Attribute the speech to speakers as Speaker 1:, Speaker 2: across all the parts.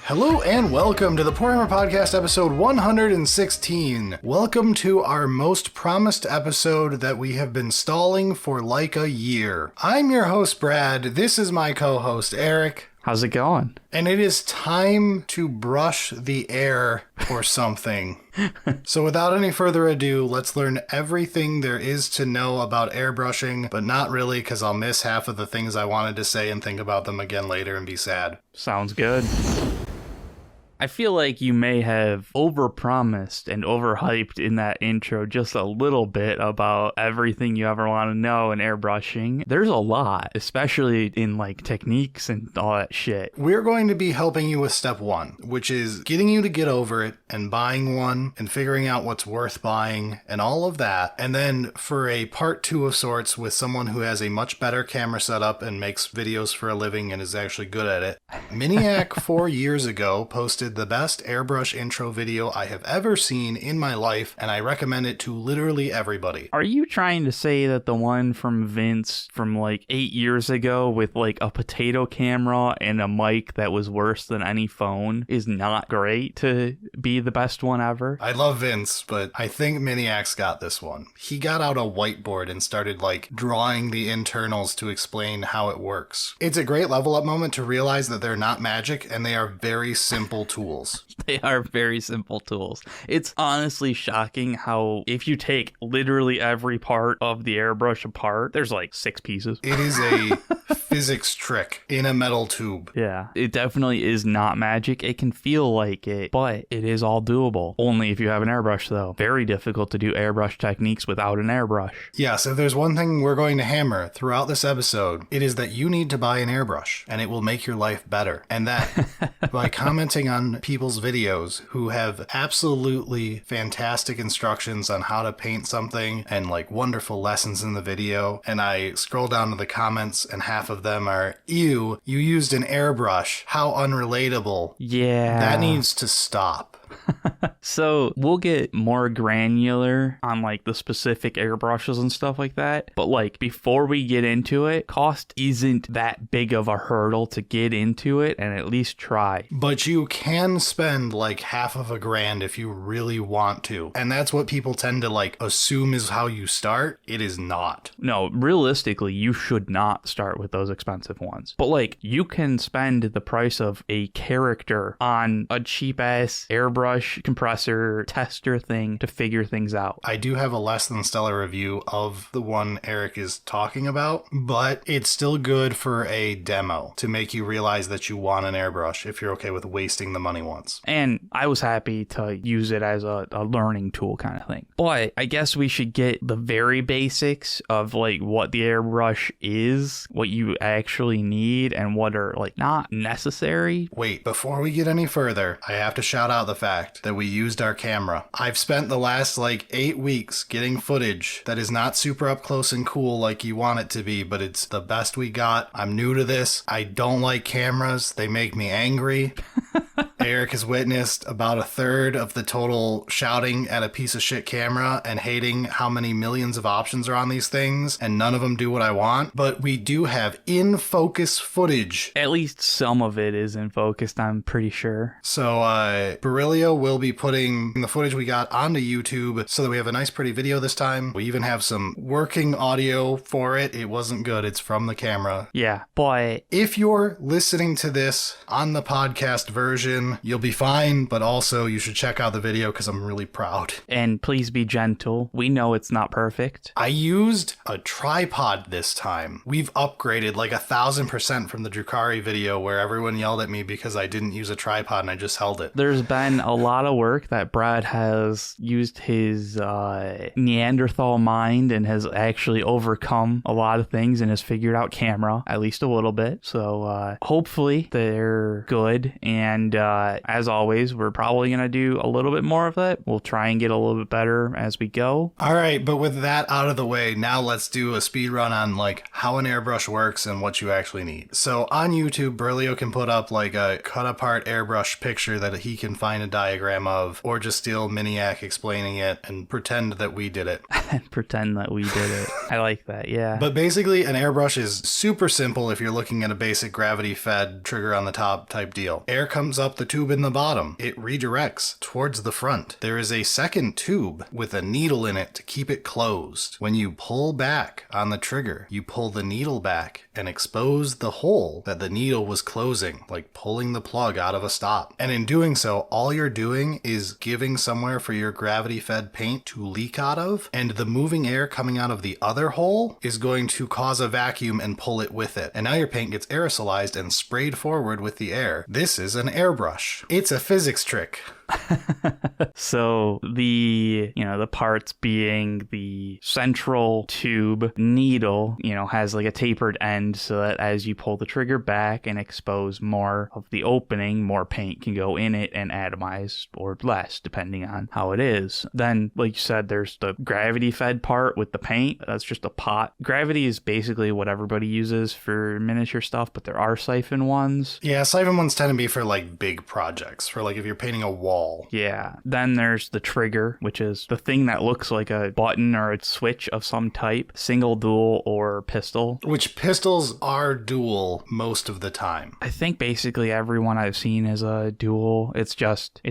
Speaker 1: Hello and welcome to the Poor Hammer Podcast episode 116. Welcome to our most promised episode that we have been stalling for like a year. I'm your host, Brad. This is my co-host, Eric.
Speaker 2: How's it going?
Speaker 1: And it is time to brush the air or something. So without any further ado, let's learn everything there is to know about airbrushing, but not really because I'll miss half of the things I wanted to say and think about them again later and be sad.
Speaker 2: Sounds good. I feel like you may have overpromised and overhyped in that intro just a little bit about everything you ever want to know in airbrushing. There's a lot, especially in like techniques and all that shit.
Speaker 1: We're going to be helping you with step one, which is getting you to get over it and buying one and figuring out what's worth buying and all of that. And then for a part two of sorts with someone who has a much better camera setup and makes videos for a living and is actually good at it. Miniac 4 years ago posted the best airbrush intro video I have ever seen in my life, and I recommend it to literally everybody.
Speaker 2: Are you trying to say that the one from Vince from like 8 years ago with like a potato camera and a mic that was worse than any phone is not great to be the best one ever?
Speaker 1: I love Vince, but I think Miniac's got this one. He got out a whiteboard and started like drawing the internals to explain how it works. It's a great level up moment to realize that they're not magic and they are very simple tools.
Speaker 2: They are very simple tools. It's honestly shocking how if you take literally every part of the airbrush apart, there's like 6 pieces.
Speaker 1: It is a physics trick in a metal tube.
Speaker 2: Yeah, it definitely is not magic. It can feel like it, but it is all doable. Only if you have an airbrush though. Very difficult to do airbrush techniques without an airbrush.
Speaker 1: Yes, if there's one thing we're going to hammer throughout this episode, it is that you need to buy an airbrush and it will make your life better. And that by commenting on people's videos who have absolutely fantastic instructions on how to paint something and like wonderful lessons in the video, and I scroll down to the comments and half of them are, ew, you used an airbrush, how unrelatable.
Speaker 2: Yeah.
Speaker 1: That needs to stop.
Speaker 2: So we'll get more granular on like the specific airbrushes and stuff like that. But like before we get into it, cost isn't that big of a hurdle to get into it and at least try.
Speaker 1: But you can spend like half of $1,000 if you really want to. And that's what people tend to like assume is how you start. It is not.
Speaker 2: No, realistically, you should not start with those expensive ones. But like you can spend the price of a character on a cheap ass airbrush compressor tester thing to figure things out.
Speaker 1: I do have a less than stellar review of the one Eric is talking about, but it's still good for a demo to make you realize that you want an airbrush if you're okay with wasting the money once.
Speaker 2: And I was happy to use it as a learning tool kind of thing. But I guess we should get the very basics of like what the airbrush is, what you actually need, and what are like not necessary.
Speaker 1: Wait, before we get any further, I have to shout out the fact that we used our camera. I've spent the last like 8 weeks getting footage that is not super up close and cool like you want it to be, but it's the best we got. I'm new to this. I don't like cameras. They make me angry. Eric has witnessed about a third of the total shouting at a piece of shit camera and hating how many millions of options are on these things, and none of them do what I want. But we do have in-focus footage.
Speaker 2: At least some of it is in focus, I'm pretty sure.
Speaker 1: So Berylio will be putting the footage we got onto YouTube so that we have a nice pretty video this time. We even have some working audio for it. It wasn't good. It's from the camera.
Speaker 2: Yeah, but
Speaker 1: if you're listening to this on the podcast version, you'll be fine, but also you should check out the video because I'm really proud.
Speaker 2: And please be gentle. We know it's not perfect.
Speaker 1: I used a tripod this time. We've upgraded like 1,000% from the Drukari video where everyone yelled at me because I didn't use a tripod and I just held it.
Speaker 2: There's been a lot of work that Brad has used his Neanderthal mind and has actually overcome a lot of things and has figured out camera, at least a little bit. So hopefully they're good. And as always, we're probably going to do a little bit more of that. We'll try and get a little bit better as we go.
Speaker 1: All right, but with that out of the way, now let's do a speed run on like how an airbrush works and what you actually need. So on YouTube, Berylio can put up like a cut apart airbrush picture that he can find a diagram of, or just steal Miniac explaining it and pretend that we did it.
Speaker 2: Pretend that we did it. I like that, yeah.
Speaker 1: But basically, an airbrush is super simple if you're looking at a basic gravity-fed trigger on the top type deal. Air comes up the tube in the bottom. It redirects towards the front. There is a second tube with a needle in it to keep it closed. When you pull back on the trigger, you pull the needle back and expose the hole that the needle was closing, like pulling the plug out of a stop. And in doing so, all you're doing is giving somewhere for your gravity-fed paint to leak out of, and the moving air coming out of the other hole is going to cause a vacuum and pull it with it. And now your paint gets aerosolized and sprayed forward with the air. This is an airbrush. It's a physics trick.
Speaker 2: So the parts being the central tube needle, has like a tapered end so that as you pull the trigger back and expose more of the opening, more paint can go in it and atomize, or less depending on how it is. Then, like you said, there's the gravity fed part with the paint. That's just a pot. Gravity is basically what everybody uses for miniature stuff, but there are siphon ones.
Speaker 1: Yeah, siphon ones tend to be for like big projects, for like if you're painting a wall.
Speaker 2: Yeah. Then there's the trigger, which is the thing that looks like a button or a switch of some type, single, dual, or pistol.
Speaker 1: Which pistols are dual most of the time.
Speaker 2: I think basically everyone I've seen is a dual. It's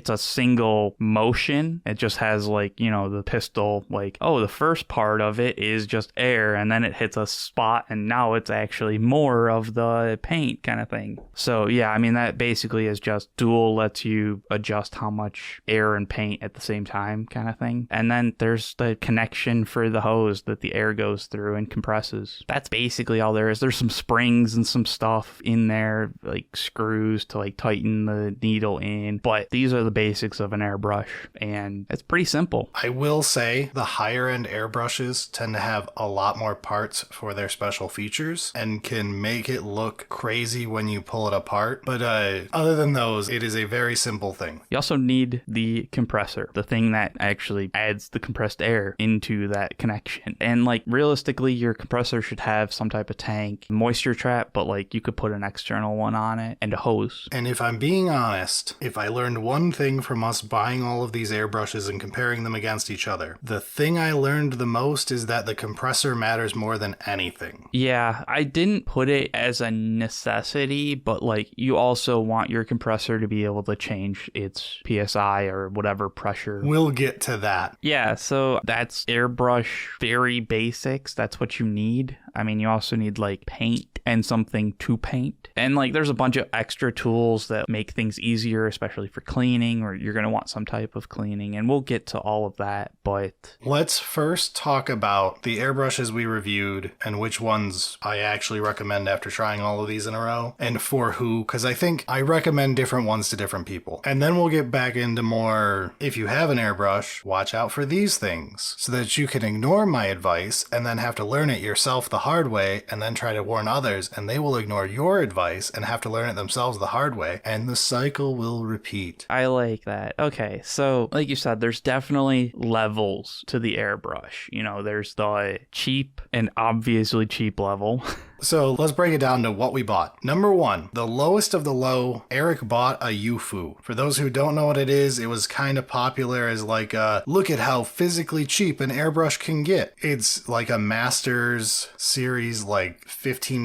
Speaker 2: a single motion. It just has the pistol, the first part of it is just air and then it hits a spot and now it's actually more of the paint kind of thing. So yeah, that basically is just dual, lets you adjust how much air and paint at the same time kind of thing. And then there's the connection for the hose that the air goes through and compresses. That's basically all there is. There's some springs and some stuff in there, like screws to tighten the needle in. But these are the basics of an airbrush, and it's pretty simple.
Speaker 1: I will say the higher end airbrushes tend to have a lot more parts for their special features and can make it look crazy when you pull it apart. But other than those, it is a very simple thing.
Speaker 2: You also need the compressor, the thing that actually adds the compressed air into that connection. And realistically, your compressor should have some type of tank, moisture trap, but you could put an external one on it, and a hose.
Speaker 1: And if I'm being honest, if I learned one thing from us buying all of these airbrushes and comparing them against each other, the thing I learned the most is that the compressor matters more than anything.
Speaker 2: Yeah, I didn't put it as a necessity, but you also want your compressor to be able to change its PSI or whatever pressure.
Speaker 1: We'll get to that.
Speaker 2: Yeah, so that's airbrush very basics. That's what you need. You also need paint and something to paint. And there's a bunch of extra tools that make things easier, especially for cleaning, or you're going to want some type of cleaning. And we'll get to all of that, but
Speaker 1: let's first talk about the airbrushes we reviewed and which ones I actually recommend after trying all of these in a row, and for who, because I think I recommend different ones to different people. And then we'll get back into more, if you have an airbrush, watch out for these things, so that you can ignore my advice and then have to learn it yourself the hard way and then try to warn others, and they will ignore your advice and have to learn it themselves the hard way, and the cycle will repeat.
Speaker 2: I like that. Okay, so like you said, there's definitely levels to the airbrush. There's the cheap and obviously cheap level.
Speaker 1: So let's break it down to what we bought. Number one, the lowest of the low, Eric bought a YouFu. For those who don't know what it is, it was kind of popular as look at how physically cheap an airbrush can get. It's like a Masters series, $15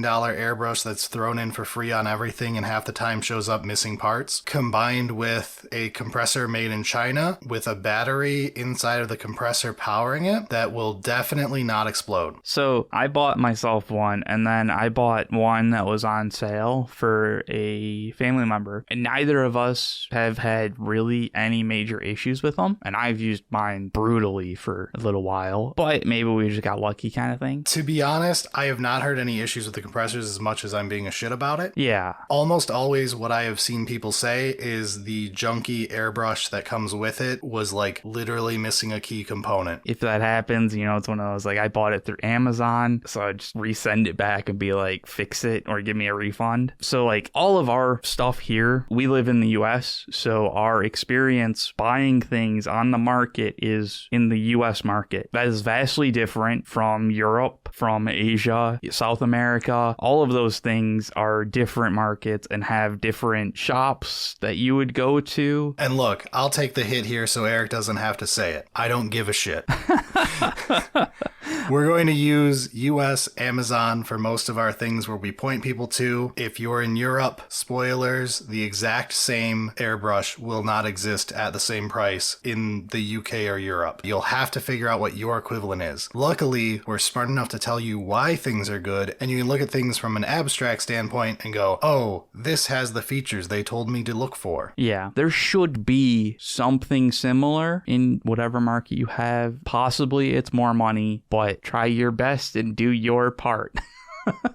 Speaker 1: airbrush that's thrown in for free on everything and half the time shows up missing parts, combined with a compressor made in China with a battery inside of the compressor powering it that will definitely not explode.
Speaker 2: So I bought myself one, and then I bought one that was on sale for a family member, and neither of us have had really any major issues with them, and I've used mine brutally for a little while, but maybe we just got lucky kind of thing.
Speaker 1: To be honest, I have not heard any issues with the compressors as much as I'm being a shit about it.
Speaker 2: Yeah.
Speaker 1: Almost always what I have seen people say is the junky airbrush that comes with it was literally missing a key component.
Speaker 2: If that happens, it's one of those, I bought it through Amazon, so I just resend it back and be fix it or give me a refund. So all of our stuff here, we live in the US, so our experience buying things on the market is in the US market. That is vastly different from Europe, from Asia, South America. All of those things are different markets and have different shops that you would go to.
Speaker 1: And look, I'll take the hit here so Eric doesn't have to say it. I don't give a shit. We're going to use US Amazon for most most of our things where we point people to. If you're in Europe, spoilers, the exact same airbrush will not exist at the same price in the UK or Europe. You'll have to figure out what your equivalent is. Luckily, we're smart enough to tell you why things are good, and you can look at things from an abstract standpoint and go, oh, this has the features they told me to look for.
Speaker 2: Yeah, there should be something similar in whatever market you have. Possibly it's more money, but try your best and do your part.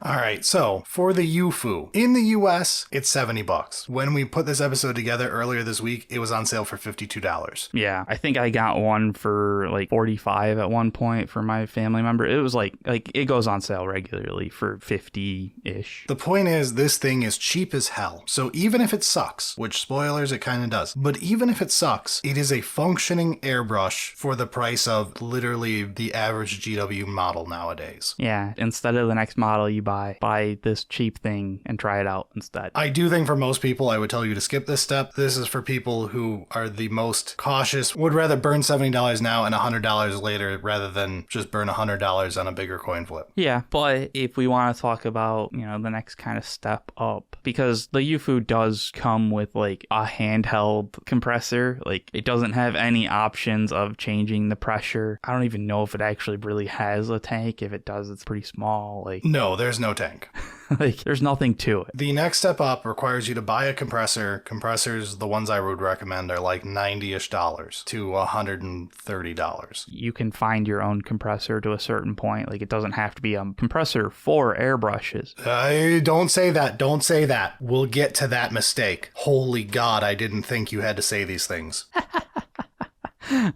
Speaker 1: All right, so for the YouFu, in the US, it's $70. When we put this episode together earlier this week, it was on sale for $52.
Speaker 2: Yeah, I think I got one for like $45 at one point for my family member. It was like it goes on sale regularly for $50-ish.
Speaker 1: The point is, this thing is cheap as hell. So even if it sucks, which spoilers, it kind of does, but even if it sucks, it is a functioning airbrush for the price of literally the average GW model nowadays.
Speaker 2: Yeah, instead of the next model you buy this cheap thing and try it out instead.
Speaker 1: I do think for most people, I would tell you to skip this step. This is for people who are the most cautious, would rather burn $70 now and $100 later rather than just burn $100 on a bigger coin flip.
Speaker 2: Yeah, but if we want to talk about, the next kind of step up, because the YouFu does come with like a handheld compressor, like it doesn't have any options of changing the pressure. I don't even know if it actually really has a tank. If it does, it's pretty small.
Speaker 1: No, there's no tank.
Speaker 2: There's nothing to it.
Speaker 1: The next step up requires you to buy a compressor. Compressors, the ones I would recommend, are like $90-ish to $130.
Speaker 2: You can find your own compressor to a certain point. Like, it doesn't have to be a compressor for airbrushes.
Speaker 1: Don't say that. Don't say that. We'll get to that mistake. Holy God, I didn't think you had to say these things.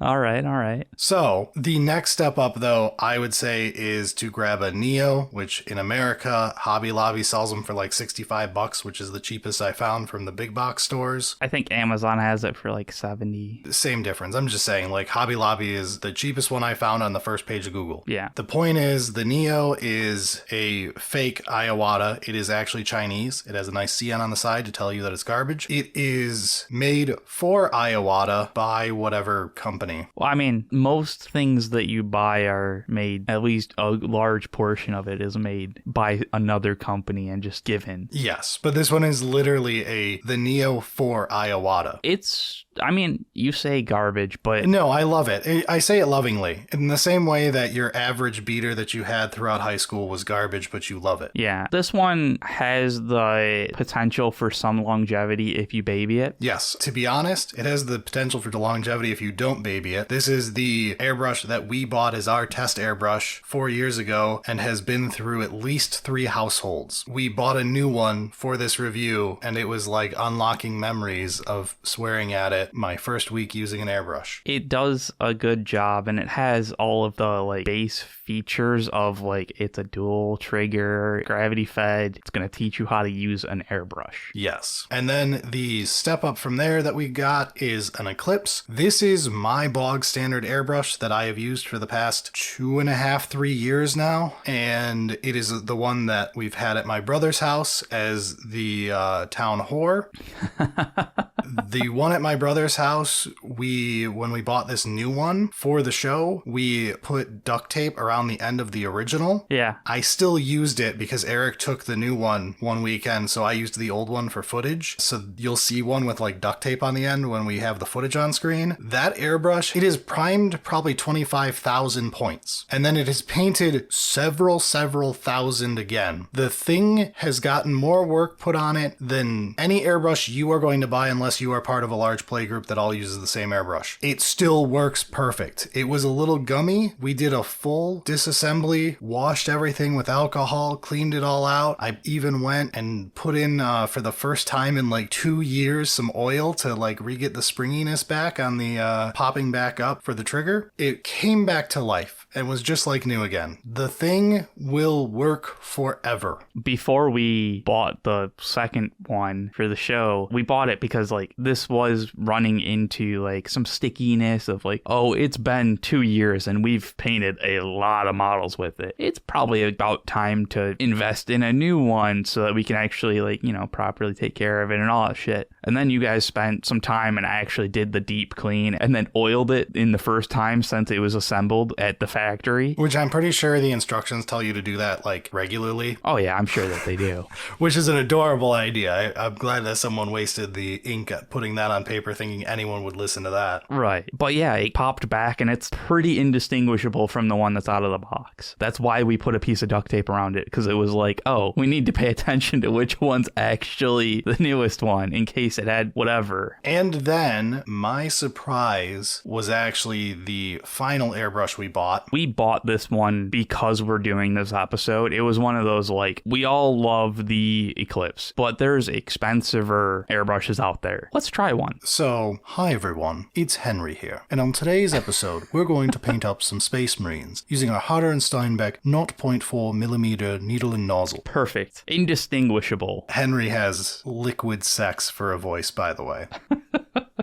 Speaker 2: All right.
Speaker 1: So the next step up, though, I would say is to grab a Neo, which in America, Hobby Lobby sells them for like $65, which is the cheapest I found from the big box stores.
Speaker 2: I think Amazon has it for like $70.
Speaker 1: Same difference. I'm just saying, like, Hobby Lobby is the cheapest one I found on the first page of Google.
Speaker 2: Yeah.
Speaker 1: The point is, the Neo is a fake Iowata. It is actually Chinese. It has a nice CN on the side to tell you that it's garbage. It is made for Iowata by whatever company.
Speaker 2: Well, I mean, most things that you buy are made, at least a large portion of it is made by another company and just given.
Speaker 1: Yes, but this one is literally the Neo for Iowata.
Speaker 2: You say garbage, but...
Speaker 1: No, I love it. I say it lovingly. In the same way that your average beater that you had throughout high school was garbage, but you love it.
Speaker 2: Yeah. This one has the potential for some longevity if you baby it.
Speaker 1: Yes. To be honest, it has the potential for longevity if you don't baby it. This is the airbrush that we bought as our test airbrush 4 years ago and has been through at least 3 households. We bought a new one for this review, and it was like unlocking memories of swearing at it my first week using an airbrush.
Speaker 2: It does a good job, and it has all of the base features of it's a dual trigger, gravity fed. It's going to teach you how to use an airbrush.
Speaker 1: Yes. And then the step up from there that we got is an Eclipse. This is my bog standard airbrush that I have used for the past 2.5, 3 years now. And it is the one that we've had at my brother's house as the town whore. The one at my brother's house, when we bought this new one for the show, we put duct tape around the end of the original.
Speaker 2: Yeah.
Speaker 1: I still used it because Eric took the new one weekend, so I used the old one for footage. So you'll see one with duct tape on the end when we have the footage on screen. That airbrush, it is primed probably 25,000 points. And then it is painted several thousand again. The thing has gotten more work put on it than any airbrush you are going to buy unless you are part of a large play group that all uses the same airbrush. It still works perfect. It was a little gummy. We did a full disassembly, washed everything with alcohol, cleaned it all out. I even went and put in, for the first time in 2 years, some oil to re-get the springiness back on the popping back up for the trigger. It came back to life and was just like new again. The thing will work forever.
Speaker 2: Before we bought the second one for the show, we bought it because this was running into some stickiness of it's been 2 years and we've painted a lot of models with it. It's probably about time to invest in a new one so that we can actually properly take care of it and all that shit. And then you guys spent some time and actually did the deep clean and then oiled it in the first time since it was assembled at the factory factory.
Speaker 1: Which I'm pretty sure the instructions tell you to do that, like, regularly.
Speaker 2: Oh yeah, I'm sure that they do.
Speaker 1: Which is an adorable idea. I'm glad that someone wasted the ink at putting that on paper thinking anyone would listen to that.
Speaker 2: Right. But yeah, it popped back and it's pretty indistinguishable from the one that's out of the box. That's why we put a piece of duct tape around it, because it was like, oh, we need to pay attention to which one's actually the newest one in case it had whatever.
Speaker 1: And then my surprise was actually the final airbrush we bought.
Speaker 2: We bought this one because we're doing this episode. It was one of those, like, we all love the Eclipse, but there's expensiver airbrushes out there. Let's try one.
Speaker 1: So, hi everyone, it's Henry here. And on today's episode, we're going to paint up some Space Marines using our Harder & Steenbeck 0.4mm needling nozzle.
Speaker 2: Perfect. Indistinguishable.
Speaker 1: Henry has liquid sex for a voice, by the way.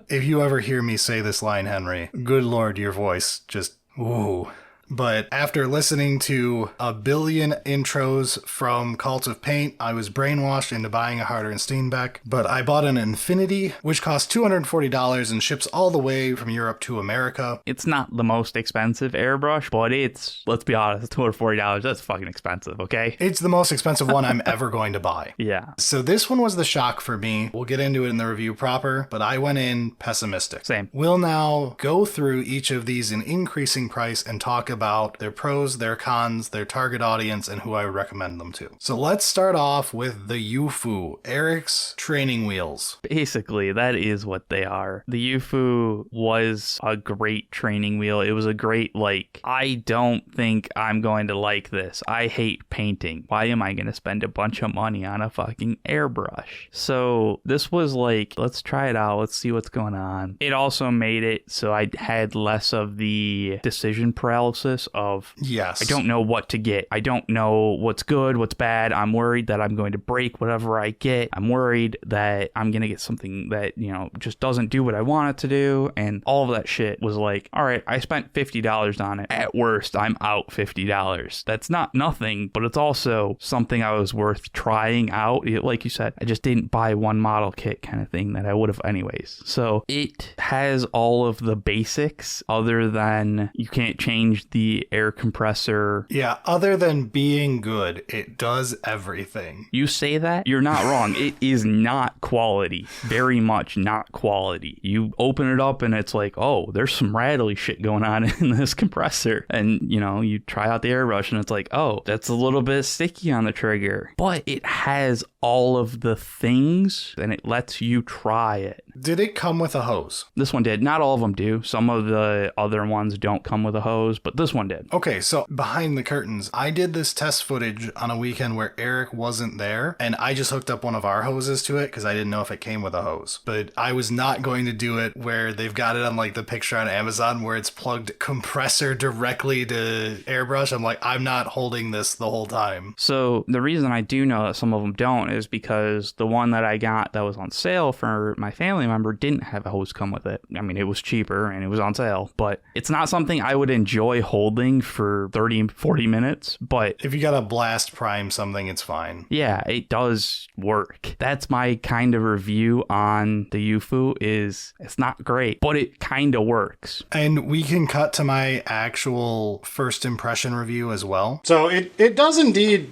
Speaker 1: If you ever hear me say this line, Henry, good lord, your voice just, ooh. But after listening to a billion intros from Cult of Paint, I was brainwashed into buying a Harder & Steenbeck. But I bought an Infinity, which costs $240 and ships all the way from Europe to America.
Speaker 2: It's not the most expensive airbrush, but it's, let's be honest, $240. That's fucking expensive, okay?
Speaker 1: It's the most expensive one I'm ever going to buy.
Speaker 2: Yeah.
Speaker 1: So this one was the shock for me. We'll get into it in the review proper, but I went in pessimistic.
Speaker 2: Same.
Speaker 1: We'll now go through each of these in increasing price and talk about their pros, their cons, their target audience, and who I would recommend them to. So let's start off with the YouFu, Eric's training wheels.
Speaker 2: Basically, that is what they are. The YouFu was a great training wheel. It was a great, like, I don't think I'm going to like this. I hate painting. Why am I going to spend a bunch of money on a fucking airbrush? So this was like, let's try it out. Let's see what's going on. It also made it so I had less of the decision paralysis of,
Speaker 1: yes,
Speaker 2: I don't know what to get. I don't know what's good, what's bad. I'm worried that I'm going to break whatever I get. I'm worried that I'm going to get something that, you know, just doesn't do what I want it to do. And all of that shit was like, all right, I spent $50 on it. At worst, I'm out $50. That's not nothing, but it's also something I was worth trying out. Like you said, I just didn't buy one model kit kind of thing that I would have anyways. So it has all of the basics other than you can't change the air compressor.
Speaker 1: Yeah, other than being good, it does everything.
Speaker 2: You say that, you're not wrong. It is not quality. Very much not quality. You open it up and it's like, oh, there's some rattly shit going on in this compressor. And, you know, you try out the airbrush and it's like, oh, that's a little bit sticky on the trigger. But it has all of the things and it lets you try it.
Speaker 1: Did it come with a hose?
Speaker 2: This one did. Not all of them do. Some of the other ones don't come with a hose, but this one did.
Speaker 1: Okay, so behind the curtains, I did this test footage on a weekend where Eric wasn't there, and I just hooked up one of our hoses to it because I didn't know if it came with a hose. But I was not going to do it where they've got it on like the picture on Amazon where it's plugged compressor directly to airbrush. I'm like, I'm not holding this the whole time.
Speaker 2: So the reason I do know that some of them don't is because the one that I got that was on sale for my family member didn't have a hose come with it. I mean, it was cheaper and it was on sale, but it's not something I would enjoy holding for 30, 40 minutes. But
Speaker 1: if you gotta blast prime something, it's fine.
Speaker 2: Yeah, it does work. That's my kind of review on the YouFu. Is it's not great, but it kind of works.
Speaker 1: And we can cut to my actual first impression review as well. So it does indeed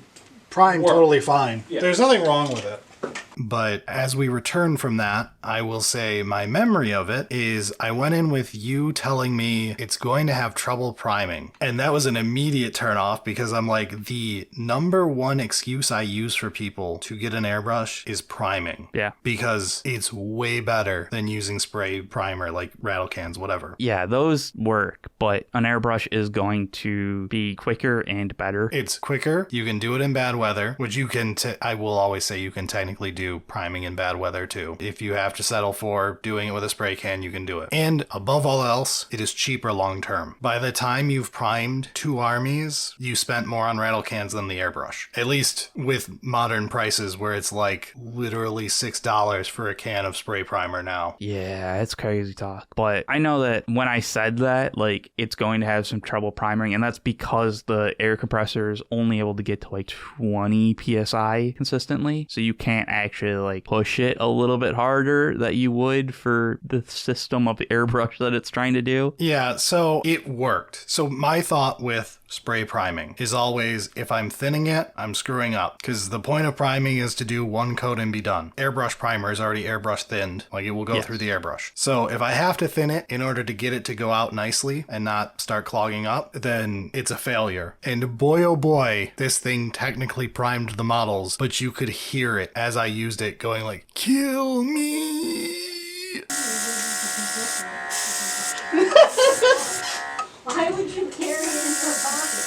Speaker 1: prime totally fine. Yeah. There's nothing wrong with it. But as we return from that, I will say my memory of it is I went in with you telling me it's going to have trouble priming. And that was an immediate turn off because I'm like, the number one excuse I use for people to get an airbrush is priming.
Speaker 2: Yeah.
Speaker 1: Because it's way better than using spray primer like rattle cans, whatever.
Speaker 2: Yeah, those work, but an airbrush is going to be quicker and better.
Speaker 1: It's quicker. You can do it in bad weather, which you can, I will always say you can technically do priming in bad weather too. If you have to settle for doing it with a spray can, you can do it. And above all else, it is cheaper long term. By the time you've primed 2 armies, you spent more on rattle cans than the airbrush. At least with modern prices where it's like literally $6 for a can of spray primer now.
Speaker 2: Yeah, it's crazy talk. But I know that when I said that, like, it's going to have some trouble priming, and that's because the air compressor is only able to get to like 20 psi consistently. So you can't actually actually like push it a little bit harder that you would for the system of the airbrush that it's trying to do.
Speaker 1: Yeah, so it worked. So my thought with spray priming is always, if I'm thinning it, I'm screwing up, because the point of priming is to do one coat and be done. Airbrush primer is already airbrush thinned, like it will go through the airbrush. So if I have to thin it in order to get it to go out nicely and not start clogging up, then it's a failure. And boy oh boy, this thing technically primed the models, but you could hear it as I used it going like, kill me.
Speaker 3: Why would you carry it in your pocket?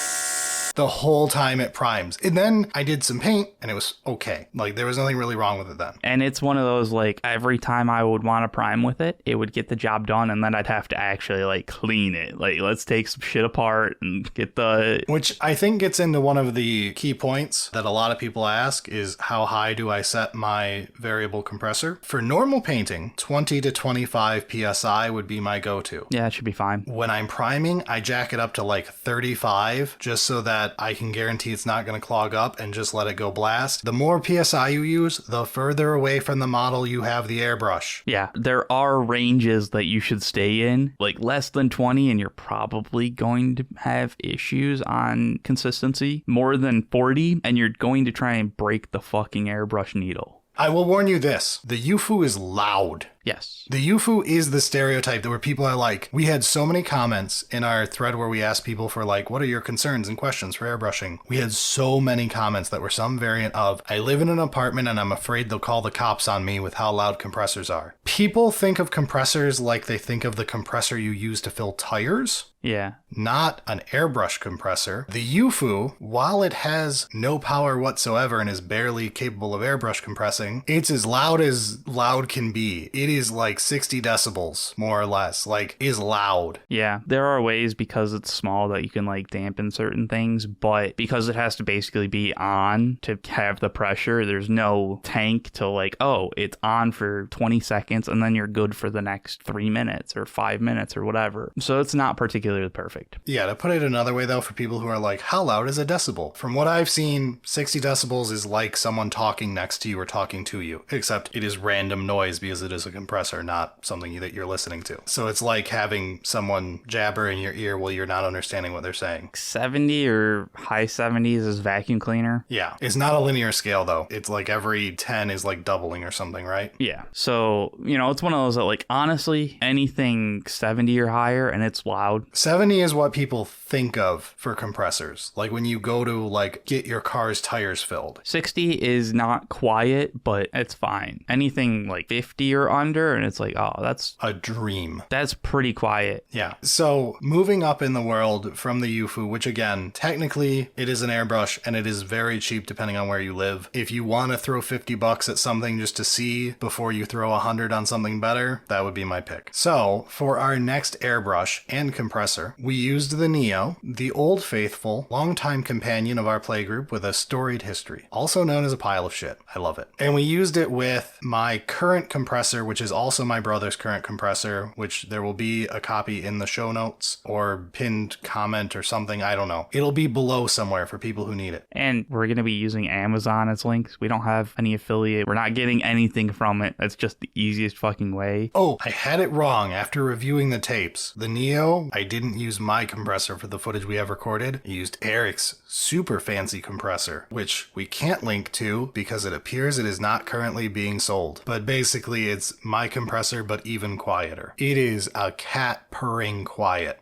Speaker 1: The whole time it primes. And then I did some paint and it was okay. Like there was nothing really wrong with it then.
Speaker 2: And it's one of those, like, every time I would want to prime with it, it would get the job done, and then I'd have to actually like clean it. Like, let's take some shit apart and get the...
Speaker 1: Which I think gets into one of the key points that a lot of people ask is, how high do I set my variable compressor? For normal painting, 20 to 25 PSI would be my go-to.
Speaker 2: Yeah, it should be fine.
Speaker 1: When I'm priming, I jack it up to like 35 just so that I can guarantee it's not going to clog up and just let it go blast. The more PSI you use, the further away from the model you have the airbrush.
Speaker 2: Yeah, there are ranges that you should stay in, like less than 20, and you're probably going to have issues on consistency. More than 40, and you're going to try and break the fucking airbrush needle.
Speaker 1: I will warn you this, the YouFu is loud.
Speaker 2: Yes.
Speaker 1: The YouFu is the stereotype that where people are like, we had so many comments in our thread where we asked people for like, what are your concerns and questions for airbrushing? We had so many comments that were some variant of, I live in an apartment and I'm afraid they'll call the cops on me with how loud compressors are. People think of compressors like they think of the compressor you use to fill tires.
Speaker 2: Yeah.
Speaker 1: Not an airbrush compressor. The YouFu, while it has no power whatsoever and is barely capable of airbrush compressing, it's as loud can be. It is like 60 decibels, more or less. Like, is loud.
Speaker 2: Yeah, there are ways because it's small that you can like dampen certain things, but because it has to basically be on to have the pressure, there's no tank to like, oh, it's on for 20 seconds and then you're good for the next 3 minutes or 5 minutes or whatever. So it's not particularly perfect.
Speaker 1: Yeah, to put it another way though, for people who are like, how loud is a decibel? From what I've seen, 60 decibels is like someone talking next to you or talking to you, except it is random noise because it is a compressor, not something that you're listening to. So it's like having someone jabber in your ear while you're not understanding what they're saying.
Speaker 2: 70 or high 70s is vacuum cleaner.
Speaker 1: Yeah, it's not a linear scale though. It's like every 10 is like doubling or something, right?
Speaker 2: Yeah. So, you know, it's one of those that like, honestly, anything 70 or higher and it's loud.
Speaker 1: 70 is what people think of for compressors. Like when you go to like get your car's tires filled.
Speaker 2: 60 is not quiet, but it's fine. Anything like 50 or under, and it's like, oh, that's
Speaker 1: a dream.
Speaker 2: That's pretty quiet.
Speaker 1: Yeah. So moving up in the world from the YouFu, which again, technically it is an airbrush and it is very cheap depending on where you live. If you want to throw $50 at something just to see before you throw 100 on something better, that would be my pick. So for our next airbrush and compressor, we used the Neo, the old faithful, longtime companion of our playgroup with a storied history, also known as a pile of shit. I love it. And we used it with my current compressor, which is also my brother's current compressor, which there will be a copy in the show notes or pinned comment or something. I don't know. It'll be below somewhere for people who need it.
Speaker 2: And we're going to be using Amazon as links. We don't have any affiliate. We're not getting anything from it. That's just the easiest fucking way.
Speaker 1: Oh, I had it wrong after reviewing the tapes. The Neo, I didn't use my compressor for the footage we have recorded. I used Eric's super fancy compressor, which we can't link to because it appears it is not currently being sold. But basically it's my compressor, but even quieter. It is a cat purring quiet.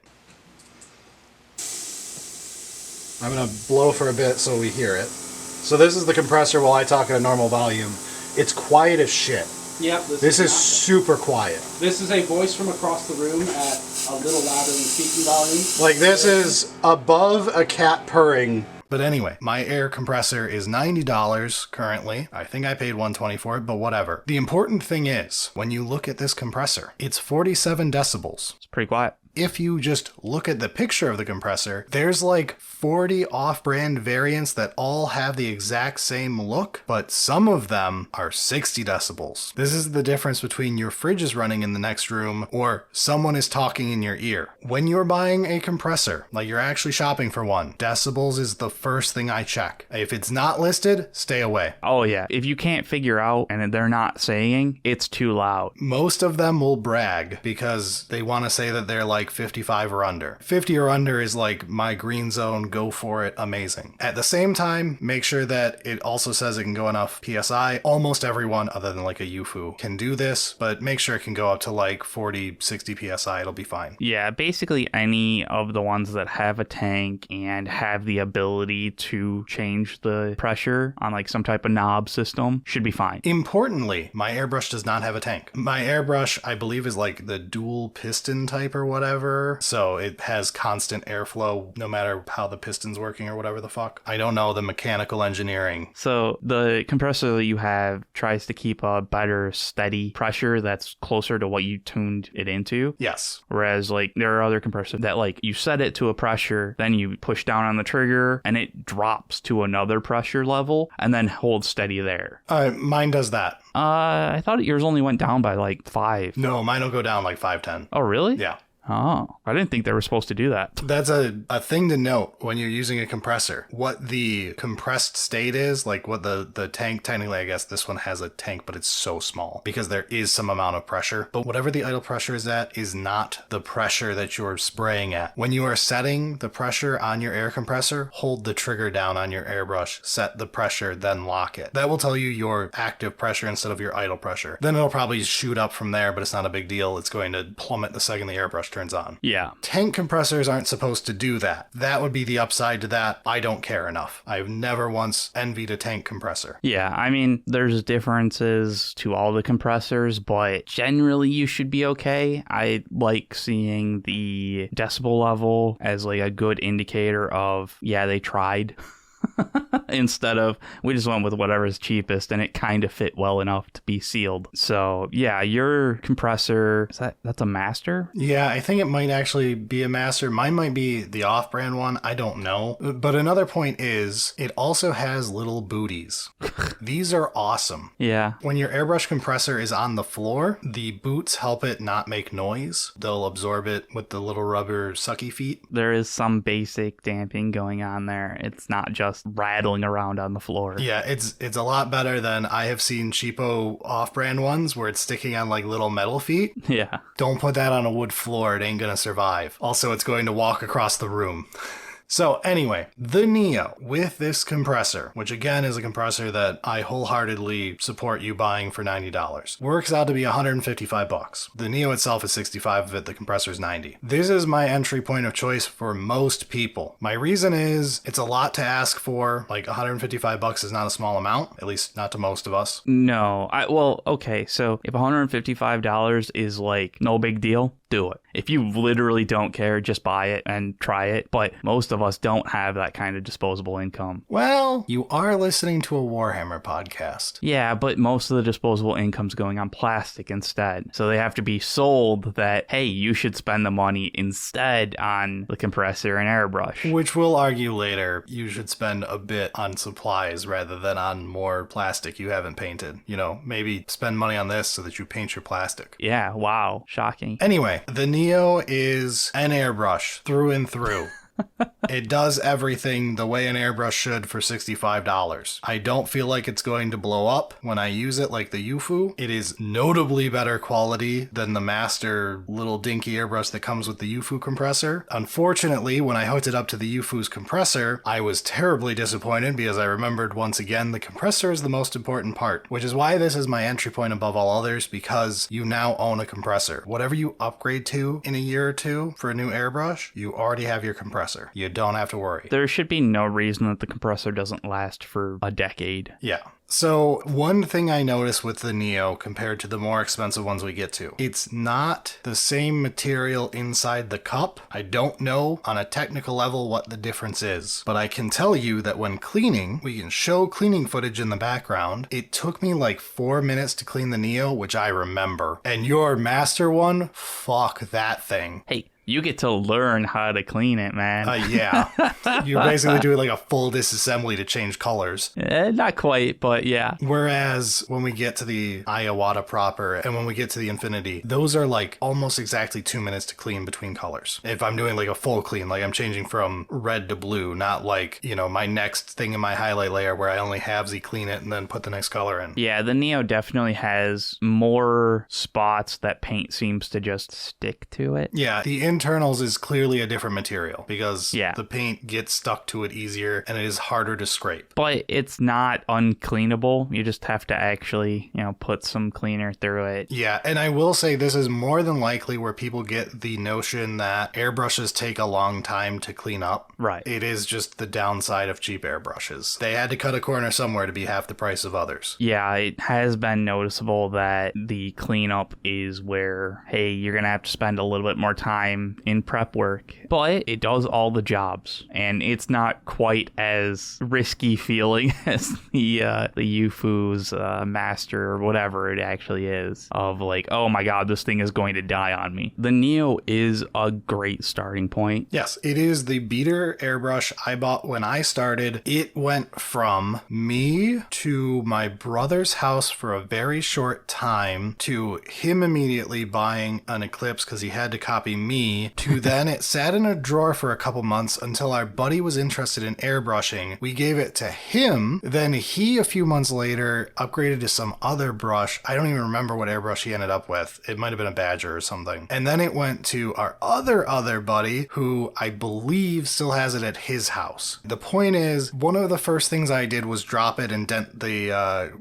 Speaker 1: I'm gonna blow for a bit so we hear it. So this is the compressor while I talk at a normal volume. It's quiet as shit.
Speaker 4: Yep.
Speaker 1: This is super quiet.
Speaker 4: This is a voice from across the room at a little louder than speaking volume.
Speaker 1: Like this is above a cat purring. But anyway, my air compressor is $90 currently. I think I paid $120 for it, but whatever. The important thing is, when you look at this compressor, it's 47 decibels.
Speaker 2: It's pretty quiet.
Speaker 1: if you just look at the picture of the compressor, there's like 40 off-brand variants that all have the exact same look, but some of them are 60 decibels. This is the difference between your fridge is running in the next room or someone is talking in your ear. When you're buying a compressor, like you're actually shopping for one, decibels is the first thing I check. If it's not listed, stay away.
Speaker 2: Oh yeah, if you can't figure out and they're not saying, it's too loud.
Speaker 1: Most of them will brag because they want to say that they're like 55 or under. 50 or under is like my green zone, go for it, amazing. At the same time, make sure that it also says it can go enough PSI. Almost everyone other than like a YouFu can do this, but make sure it can go up to like 40, 60 PSI, it'll be fine.
Speaker 2: Yeah, basically any of the ones that have a tank and have the ability to change the pressure on like some type of knob system should be fine.
Speaker 1: Importantly, my airbrush does not have a tank. My airbrush, I believe, is like the dual piston type or whatever, so it has constant airflow no matter how the piston's working or whatever the fuck. I don't know the mechanical engineering.
Speaker 2: So the compressor that you have tries to keep a better steady pressure that's closer to what you tuned it into.
Speaker 1: Yes.
Speaker 2: Whereas like there are other compressors that like you set it to a pressure, then you push down on the trigger and it drops to another pressure level and then holds steady there.
Speaker 1: Mine does that.
Speaker 2: I thought yours only went down by like 5.
Speaker 1: No, mine will go down like 5-10.
Speaker 2: Oh, really?
Speaker 1: Yeah.
Speaker 2: Oh, I didn't think they were supposed to do that.
Speaker 1: That's a thing to note when you're using a compressor. What the compressed state is, like what the tank, technically I guess this one has a tank, but it's so small because there is some amount of pressure. But whatever the idle pressure is at is not the pressure that you're spraying at. When you are setting the pressure on your air compressor, hold the trigger down on your airbrush, set the pressure, then lock it. That will tell you your active pressure instead of your idle pressure. Then it'll probably shoot up from there, but it's not a big deal. It's going to plummet the second the airbrush turns on.
Speaker 2: Yeah.
Speaker 1: Tank compressors aren't supposed to do that. That would be the upside to that. I don't care enough. I've never once envied a tank compressor.
Speaker 2: Yeah, I mean, there's differences to all the compressors, but generally you should be okay. I like seeing the decibel level as like a good indicator of, yeah, they tried. Instead of we just went with whatever's cheapest and it kind of fit well enough to be sealed. So yeah, your compressor, that's a master?
Speaker 1: Yeah, I think it might actually be a master. Mine might be the off-brand one. I don't know. But another point is it also has little booties. These are awesome.
Speaker 2: Yeah.
Speaker 1: When your airbrush compressor is on the floor, the boots help it not make noise. They'll absorb it with the little rubber sucky feet.
Speaker 2: There is some basic damping going on there. It's not just rattling around on the floor.
Speaker 1: Yeah, it's a lot better than I have seen cheapo off-brand ones where it's sticking on like little metal feet.
Speaker 2: Yeah.
Speaker 1: Don't put that on a wood floor. It ain't gonna survive. Also, it's going to walk across the room. So anyway, the Neo with this compressor, which again is a compressor that I wholeheartedly support you buying for $90, works out to be $155. The Neo itself is $65 of it, the compressor is $90. This is my entry point of choice for most people. My reason is it's a lot to ask for. Like $155 is not a small amount, at least not to most of us.
Speaker 2: No, okay, so if $155 is like no big deal, do it. If you literally don't care, just buy it and try it. But most of us don't have that kind of disposable income.
Speaker 1: Well, you are listening to a Warhammer podcast.
Speaker 2: Yeah, but most of the disposable income's going on plastic instead. So they have to be sold that, hey, you should spend the money instead on the compressor and airbrush.
Speaker 1: Which we'll argue later, you should spend a bit on supplies rather than on more plastic you haven't painted. You know, maybe spend money on this so that you paint your plastic.
Speaker 2: Yeah, wow, shocking.
Speaker 1: Anyway, the Neo is an airbrush through and through. It does everything the way an airbrush should for $65. I don't feel like it's going to blow up when I use it like the YouFu. It is notably better quality than the master little dinky airbrush that comes with the YouFu compressor. Unfortunately, when I hooked it up to the YouFu's compressor, I was terribly disappointed because I remembered once again the compressor is the most important part, which is why this is my entry point above all others, because you now own a compressor. Whatever you upgrade to in a year or two for a new airbrush, you already have your compressor. You don't have to worry.
Speaker 2: There should be no reason that the compressor doesn't last for a decade.
Speaker 1: Yeah. So one thing I noticed with the Neo compared to the more expensive ones we get to, it's not the same material inside the cup. I don't know on a technical level what the difference is, but I can tell you that when cleaning, we can show cleaning footage in the background. It took me like 4 minutes to clean the Neo, which I remember. And your master one, fuck that thing.
Speaker 2: Hey, you get to learn how to clean it, man.
Speaker 1: Yeah. You're basically doing like a full disassembly to change colors.
Speaker 2: Not quite, but yeah.
Speaker 1: Whereas when we get to the Iowata proper and when we get to the Infinity, those are like almost exactly 2 minutes to clean between colors. If I'm doing like a full clean, like I'm changing from red to blue, not like, you know, my next thing in my highlight layer where I only halvesy clean it and then put the next color in.
Speaker 2: Yeah, the Neo definitely has more spots that paint seems to just stick to it.
Speaker 1: Yeah, the internals is clearly a different material because
Speaker 2: Yeah.
Speaker 1: the paint gets stuck to it easier and it is harder to scrape.
Speaker 2: But it's not uncleanable. You just have to actually, you know, put some cleaner through it.
Speaker 1: Yeah, and I will say this is more than likely where people get the notion that airbrushes take a long time to clean up.
Speaker 2: Right.
Speaker 1: It is just the downside of cheap airbrushes. They had to cut a corner somewhere to be half the price of others.
Speaker 2: Yeah, it has been noticeable that the cleanup is where, hey, you're going to have to spend a little bit more time in prep work, but it does all the jobs, and it's not quite as risky feeling as the YouFu's master or whatever it actually is, of like, oh my god, this thing is going to die on me. The Neo is a great starting point.
Speaker 1: Yes, it is the beater airbrush I bought when I started. It went from me to my brother's house for a very short time to him immediately buying an Eclipse because he had to copy me, to then it sat in a drawer for a couple months until our buddy was interested in airbrushing. We gave it to him. Then he, a few months later, upgraded to some other brush. I don't even remember what airbrush he ended up with. It might have been a Badger or something. And then it went to our other buddy, who I believe still has it at his house. The point is, one of the first things I did was drop it and dent the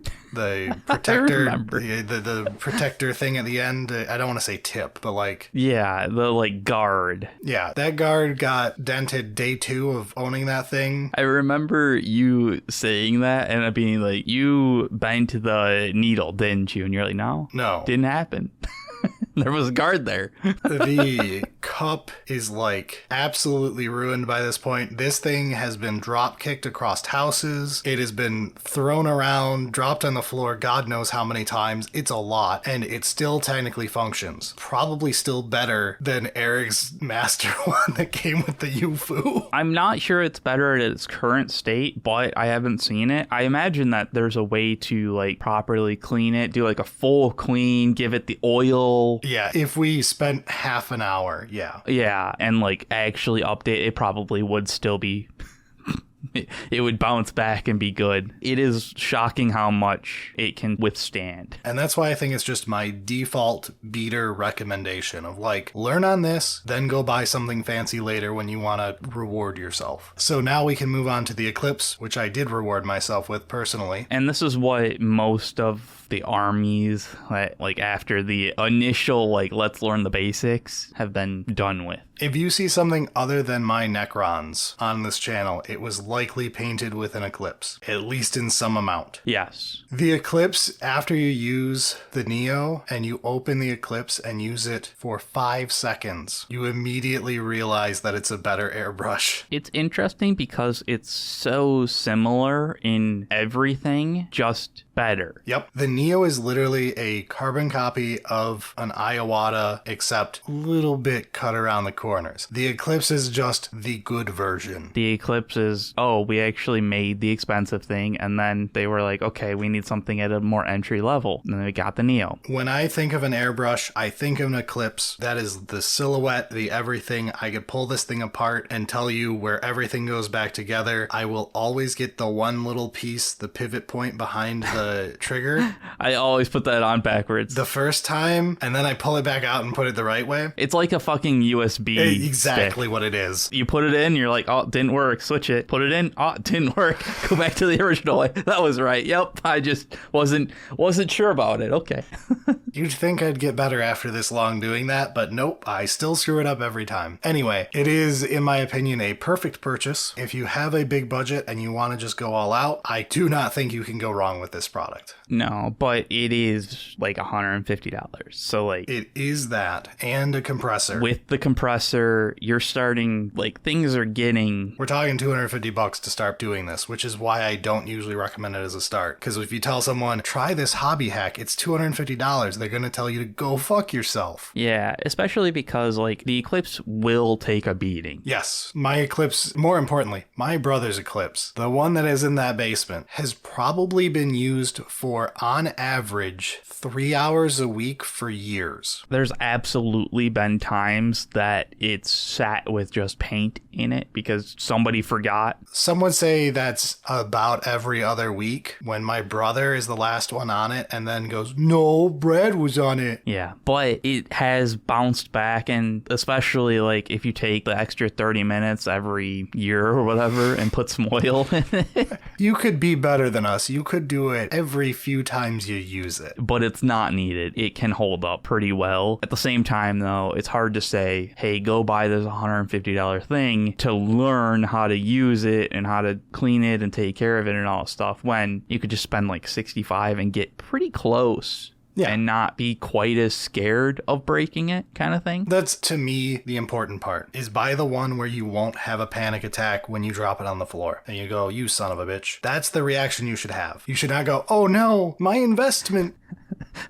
Speaker 1: protector, the protector thing at the end. I don't want to say tip, but like,
Speaker 2: yeah, the like guard.
Speaker 1: Yeah, that guard got dented day 2 of owning that thing.
Speaker 2: I remember you saying that and it being like, you bent the needle, didn't you? And you're like, no, didn't happen. There was a guard there.
Speaker 1: The cup is like absolutely ruined by this point. This thing has been drop kicked across houses. It has been thrown around, dropped on the floor, God knows how many times. It's a lot, and it still technically functions. Probably still better than Eric's master one that came with the YouFu.
Speaker 2: I'm not sure it's better at its current state, but I haven't seen it. I imagine that there's a way to like properly clean it, do like a full clean, give it the oil.
Speaker 1: Yeah, if we spent half an hour, yeah.
Speaker 2: Yeah, and like actually update it, probably would still be it would bounce back and be good. It is shocking how much it can withstand.
Speaker 1: And that's why I think it's just my default beater recommendation of like, learn on this, then go buy something fancy later when you want to reward yourself. So now we can move on to the Eclipse, which I did reward myself with personally.
Speaker 2: And this is what most of the armies, like after the initial, like, let's learn the basics, have been done with.
Speaker 1: If you see something other than my Necrons on this channel, it was likely painted with an Eclipse, at least in some amount.
Speaker 2: Yes.
Speaker 1: The Eclipse, after you use the Neo and you open the Eclipse and use it for 5 seconds, you immediately realize that it's a better airbrush.
Speaker 2: It's interesting because it's so similar in everything, just better.
Speaker 1: Yep. The Neo is literally a carbon copy of an Iowata, except a little bit cut around the corners. The Eclipse is just the good version.
Speaker 2: The Eclipse is, oh, we actually made the expensive thing, and then they were like, okay, we need something at a more entry level. And then we got the Neo.
Speaker 1: When I think of an airbrush, I think of an Eclipse. That is the silhouette, the everything. I could pull this thing apart and tell you where everything goes back together. I will always get the one little piece, the pivot point behind the trigger.
Speaker 2: I always put that on backwards.
Speaker 1: The first time, and then I pull it back out and put it the right way.
Speaker 2: It's like a fucking USB
Speaker 1: Exactly
Speaker 2: stick.
Speaker 1: what it is.
Speaker 2: You put it in, you're like, oh, it didn't work. Switch it. Put it in. Oh, it didn't work. Go back to the original way. That was right. Yep. I just wasn't sure about it. Okay.
Speaker 1: You'd think I'd get better after this long doing that, but nope, I still screw it up every time. Anyway, it is, in my opinion, a perfect purchase. If you have a big budget and you want to just go all out, I do not think you can go wrong with this product.
Speaker 2: No, but it is like $150. So like
Speaker 1: it is that and a compressor.
Speaker 2: With the compressor, you're starting like things are getting.
Speaker 1: We're talking $250 to start doing this, which is why I don't usually recommend it as a start. Because if you tell someone try this hobby hack, it's $250, they're gonna tell you to go fuck yourself.
Speaker 2: Yeah, especially because like the Eclipse will take a beating.
Speaker 1: Yes, my Eclipse, more importantly, my brother's Eclipse, the one that is in that basement, has probably been used for, on average, 3 hours a week for years.
Speaker 2: There's absolutely been times that it's sat with just paint in it because somebody forgot.
Speaker 1: Some would say that's about every other week when my brother is the last one on it and then goes, no, Brad was on it.
Speaker 2: Yeah, but it has bounced back, and especially like if you take the extra 30 minutes every year or whatever and put some oil in it.
Speaker 1: You could be better than us. You could do it every few times you use it.
Speaker 2: But it's not needed. It can hold up pretty well. At the same time, though, it's hard to say, hey, go buy this $150 thing to learn how to use it and how to clean it and take care of it and all that stuff, when you could just spend like $65 and get pretty close. Yeah. And not be quite as scared of breaking it, kind of thing.
Speaker 1: That's, to me, the important part, is buy the one where you won't have a panic attack when you drop it on the floor. And you go, you son of a bitch. That's the reaction you should have. You should not go, oh no, my investment.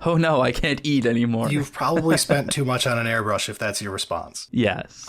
Speaker 2: Oh no, I can't eat anymore.
Speaker 1: You've probably spent too much on an airbrush if that's your response.
Speaker 2: Yes.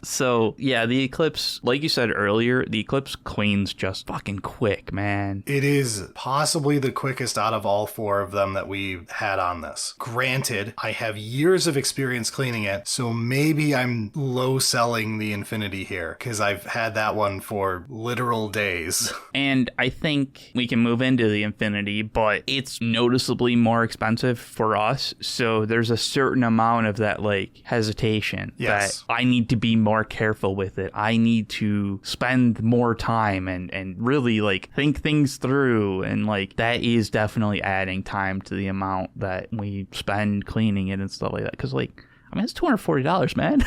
Speaker 2: So, yeah, the Eclipse, like you said earlier, the Eclipse cleans just fucking quick, man.
Speaker 1: It is possibly the quickest out of all four of them that we've had on this. Granted, I have years of experience cleaning it, so maybe I'm low selling the Infinity here, because I've had that one for literal days.
Speaker 2: And I think we can move into the Infinity, but it's noticeably more expensive for us, so there's a certain amount of that like hesitation.
Speaker 1: Yes.
Speaker 2: That I need to be more careful with it. I need to spend more time and really like think things through, and like that is definitely adding time to the amount that we spend cleaning it and stuff like that, because like I mean it's $240, man.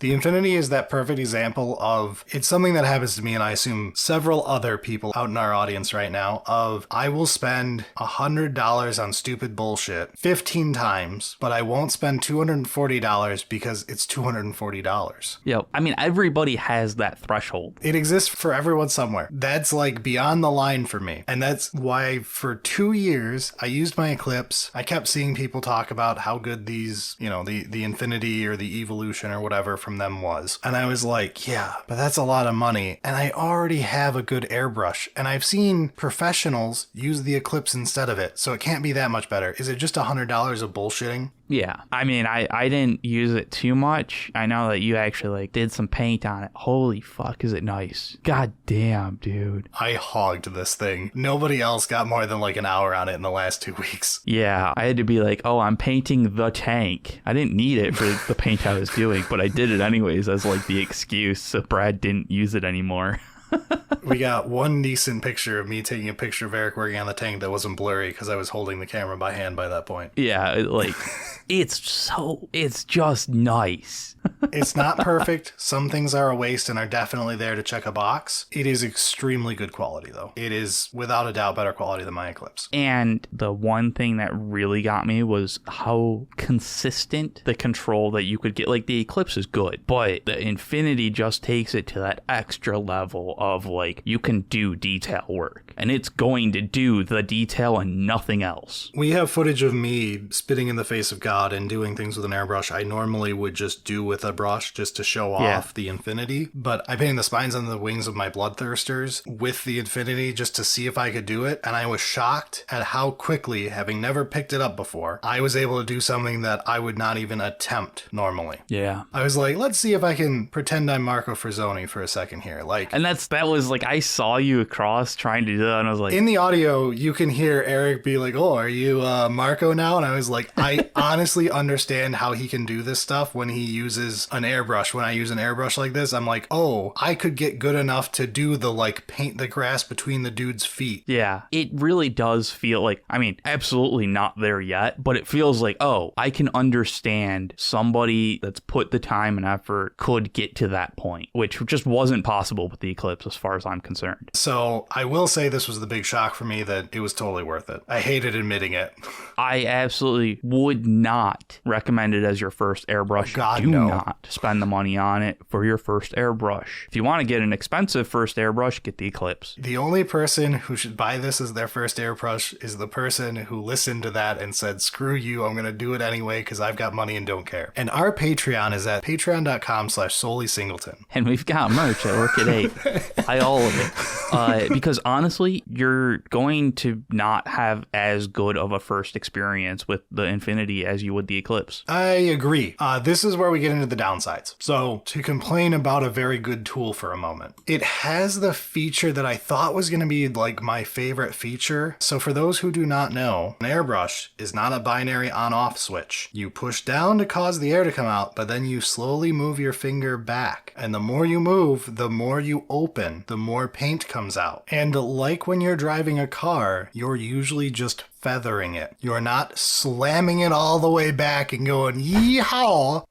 Speaker 1: The Infinity is that perfect example of, it's something that happens to me, and I assume several other people out in our audience right now, of I will spend $100 on stupid bullshit 15 times, but I won't spend $240 because it's $240.
Speaker 2: Yo, I mean, everybody has that threshold.
Speaker 1: It exists for everyone somewhere. That's like beyond the line for me. And that's why for 2 years I used my Eclipse. I kept seeing people talk about how good these, you know, the Infinity or the Evolution or whatever from them was. And I was like, yeah, but that's a lot of money. And I already have a good airbrush. And I've seen professionals use the Eclipse instead of it. So it can't be that much better. Is it just $100 of bullshitting?
Speaker 2: Yeah, I mean, I didn't use it too much. I know that you actually like did some paint on it. Holy fuck, is it nice? God damn, dude.
Speaker 1: I hogged this thing. Nobody else got more than like an hour on it in the last 2 weeks.
Speaker 2: Yeah, I had to be like, oh, I'm painting the tank. I didn't need it for the paint I was doing, but I did it anyways as like the excuse so Brad didn't use it anymore.
Speaker 1: We got one decent picture of me taking a picture of Eric working on the tank that wasn't blurry because I was holding the camera by hand by that point.
Speaker 2: Yeah, like, it's just nice.
Speaker 1: It's not perfect. Some things are a waste and are definitely there to check a box. It is extremely good quality, though. It is, without a doubt, better quality than my Eclipse.
Speaker 2: And the one thing that really got me was how consistent the control that you could get. Like, the Eclipse is good, but the Infinity just takes it to that extra level of, like, you can do detail work. And it's going to do the detail and nothing else.
Speaker 1: We have footage of me spitting in the face of God and doing things with an airbrush I normally would just do with a brush just to show off the Infinity. But I painted the spines on the wings of my Bloodthirsters with the Infinity just to see if I could do it. And I was shocked at how quickly, having never picked it up before, I was able to do something that I would not even attempt normally.
Speaker 2: Yeah.
Speaker 1: I was like, let's see if I can pretend I'm Marco Frazzoni for a second here. Like,
Speaker 2: and that's that was like, I saw you across trying to do that, and I was like,
Speaker 1: In the audio, you can hear Eric be like, oh, are you Marco now? And I was like, I honestly understand how he can do this stuff when he uses an airbrush. When I use an airbrush like this, I'm like, oh, I could get good enough to do the like paint the grass between the dude's feet.
Speaker 2: yeah, it really does feel like, I mean, absolutely not there yet, but it feels like, oh, I can understand somebody that's put the time and effort could get to that point, which just wasn't possible with the Eclipse as far as I'm concerned.
Speaker 1: So I will say this was the big shock for me that it was totally worth it. I hated admitting it.
Speaker 2: I absolutely would not recommend it as your first airbrush.
Speaker 1: Oh, God,
Speaker 2: Do
Speaker 1: no.
Speaker 2: not spend the money on it for your first airbrush. If you want to get an expensive first airbrush, get the Eclipse.
Speaker 1: The only person who should buy this as their first airbrush is the person who listened to that and said, screw you, I'm going to do it anyway because I've got money and don't care. And our Patreon is at patreon.com/solely-singleton.
Speaker 2: And we've got merch at Work at 8. Buy all of it. Because honestly, you're going to not have as good of a first experience with the Infinity as you would the Eclipse.
Speaker 1: I agree. This is where we get into the downsides. So to complain about a very good tool for a moment, it has the feature that I thought was going to be like my favorite feature. So for those who do not know, an airbrush is not a binary on-off switch. You push down to cause the air to come out, but then you slowly move your finger back. And the more you move, the more you open, the more paint comes out. And like when you're driving a car, you're usually just feathering it. You're not slamming it all the way back and going, yeehaw.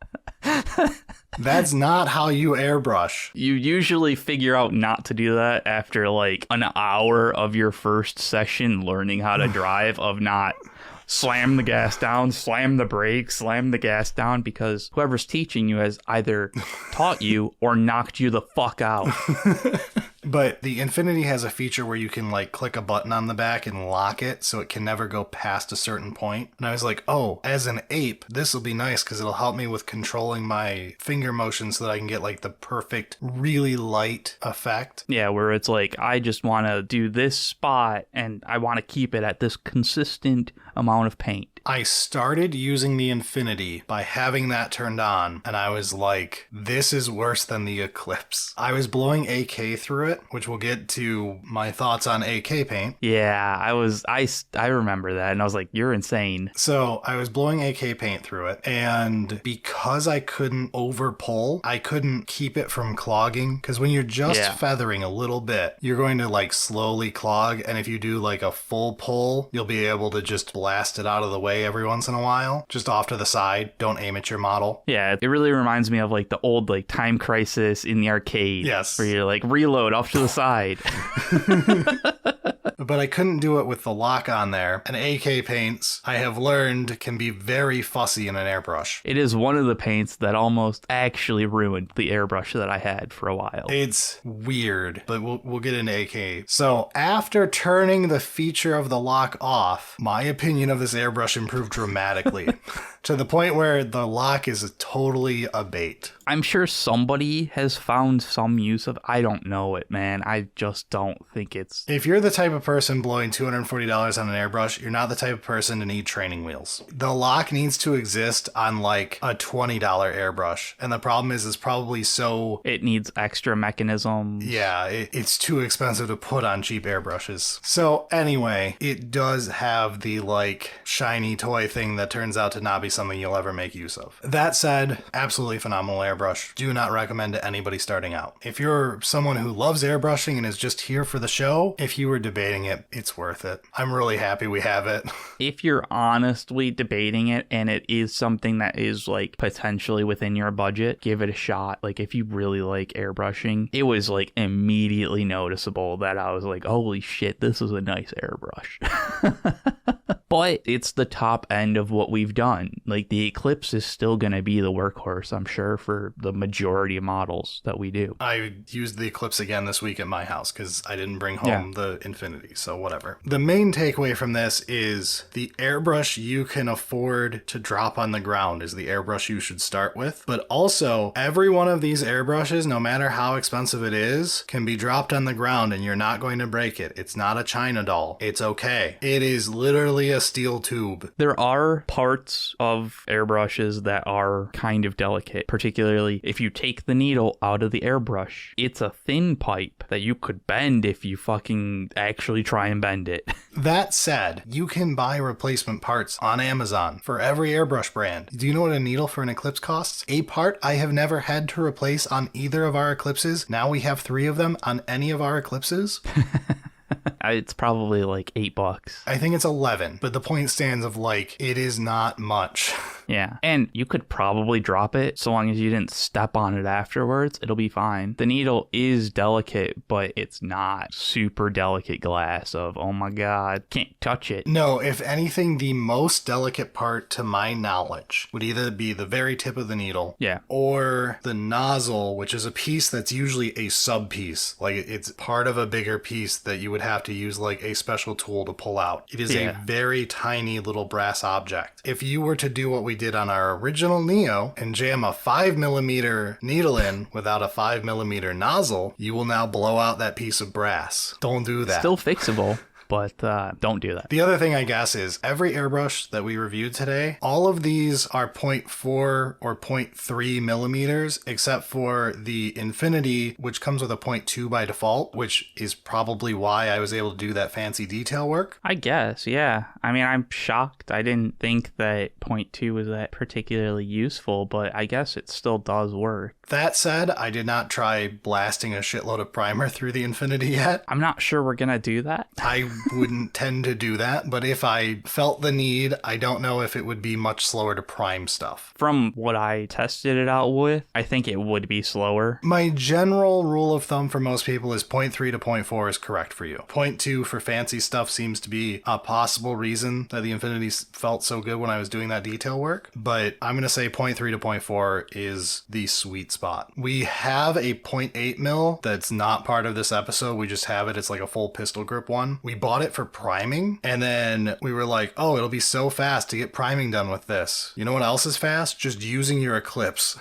Speaker 1: That's not how you airbrush.
Speaker 2: You usually figure out not to do that after like an hour of your first session learning how to drive, of not slam the gas down, slam the brakes, slam the gas down, because whoever's teaching you has either taught you or knocked you the fuck out.
Speaker 1: But the Infinity has a feature where you can like click a button on the back and lock it so it can never go past a certain point. And I was like, oh, as an ape, this will be nice because it'll help me with controlling my finger motion so that I can get like the perfect, really light effect.
Speaker 2: Yeah, where it's like, I just want to do this spot and I want to keep it at this consistent amount of paint.
Speaker 1: I started using the Infinity by having that turned on, and I was like, this is worse than the Eclipse. I was blowing AK through it, which we'll get to my thoughts on AK paint.
Speaker 2: Yeah, I remember that, and I was like, you're insane.
Speaker 1: So I was blowing AK paint through it, and because I couldn't over pull, I couldn't keep it from clogging, because when you're just feathering a little bit, you're going to like slowly clog, and if you do like a full pull, you'll be able to just blast it out of the way every once in a while, just off to the side. Don't aim at your model.
Speaker 2: Yeah, it really reminds me of like the old like Time Crisis in the arcade.
Speaker 1: Yes.
Speaker 2: Where you're like, reload off to the side.
Speaker 1: But I couldn't do it with the lock on there. And AK paints, I have learned, can be very fussy in an airbrush.
Speaker 2: It is one of the paints that almost actually ruined the airbrush that I had for a while.
Speaker 1: It's weird, but we'll get into AK. So after turning the feature of the lock off, my opinion of this airbrush improved dramatically. To the point where the lock is totally a bait.
Speaker 2: I'm sure somebody has found some use of, I don't know it, man. I just don't think it's...
Speaker 1: If you're the type of person blowing $240 on an airbrush, you're not the type of person to need training wheels. The lock needs to exist on like a $20 airbrush. And the problem is it's probably so...
Speaker 2: It needs extra mechanisms.
Speaker 1: Yeah, it's too expensive to put on cheap airbrushes. So anyway, it does have the like shiny toy thing that turns out to not be something you'll ever make use of. That said, absolutely phenomenal airbrush. Do not recommend to anybody starting out. If you're someone who loves airbrushing and is just here for the show, if you were debating it, it's worth it. I'm really happy we have it.
Speaker 2: If you're honestly debating it and it is something that is like potentially within your budget, give it a shot. Like if you really like airbrushing, it was like immediately noticeable that I was like, holy shit, this is a nice airbrush. But it's the top end of what we've done. Like the Eclipse is still going to be the workhorse, I'm sure, for the majority of models that we do.
Speaker 1: I used the Eclipse again this week at my house because I didn't bring home the Infinity, so whatever. The main takeaway from this is the airbrush you can afford to drop on the ground is the airbrush you should start with. But also, every one of these airbrushes, no matter how expensive it is, can be dropped on the ground and you're not going to break it. It's not a China doll. It's okay. It is literally a steel tube.
Speaker 2: There are parts of airbrushes that are kind of delicate, particularly if you take the needle out of the airbrush. It's a thin pipe that you could bend if you fucking actually try and bend it.
Speaker 1: That said, you can buy replacement parts on Amazon for every airbrush brand. Do you know what a needle for an Eclipse costs? A part I have never had to replace on either of our Eclipses. Now we have 3 of them on any of our Eclipses.
Speaker 2: It's probably like $8.
Speaker 1: I think it's 11, but the point stands of like, it is not much.
Speaker 2: Yeah, and you could probably drop it so long as you didn't step on it afterwards. It'll be fine. The needle is delicate, but it's not super delicate glass of, oh my god, can't touch it.
Speaker 1: No, if anything, the most delicate part to my knowledge would either be the very tip of the needle,
Speaker 2: Yeah.
Speaker 1: or the nozzle, which is a piece that's usually a sub piece. Like it's part of a bigger piece that you would have to use like a special tool to pull out. It is a very tiny little brass object. If you were to do what we did on our original Neo and jam a 5mm needle in without a 5mm nozzle, you will now blow out that piece of brass. Don't do that.
Speaker 2: Still fixable. But don't do that.
Speaker 1: The other thing, I guess, is every airbrush that we reviewed today, all of these are 0.4 or 0.3 millimeters, except for the Infinity, which comes with a 0.2 by default, which is probably why I was able to do that fancy detail work.
Speaker 2: I guess, yeah. I mean, I'm shocked. I didn't think that 0.2 was that particularly useful, but I guess it still does work.
Speaker 1: That said, I did not try blasting a shitload of primer through the Infinity yet.
Speaker 2: I'm not sure we're gonna do that.
Speaker 1: I wouldn't tend to do that, but if I felt the need, I don't know if it would be much slower to prime stuff.
Speaker 2: From what I tested it out with, I think it would be slower.
Speaker 1: My general rule of thumb for most people is 0.3 to 0.4 is correct for you. 0.2 for fancy stuff seems to be a possible reason that the Infinity felt so good when I was doing that detail work, but I'm going to say 0.3 to 0.4 is the sweet spot. We have a 0.8 mil that's not part of this episode. We just have it. It's like a full pistol grip one. We bought it for priming, and then we were like, oh, it'll be so fast to get priming done with this. You know what else is fast? Just using your Eclipse.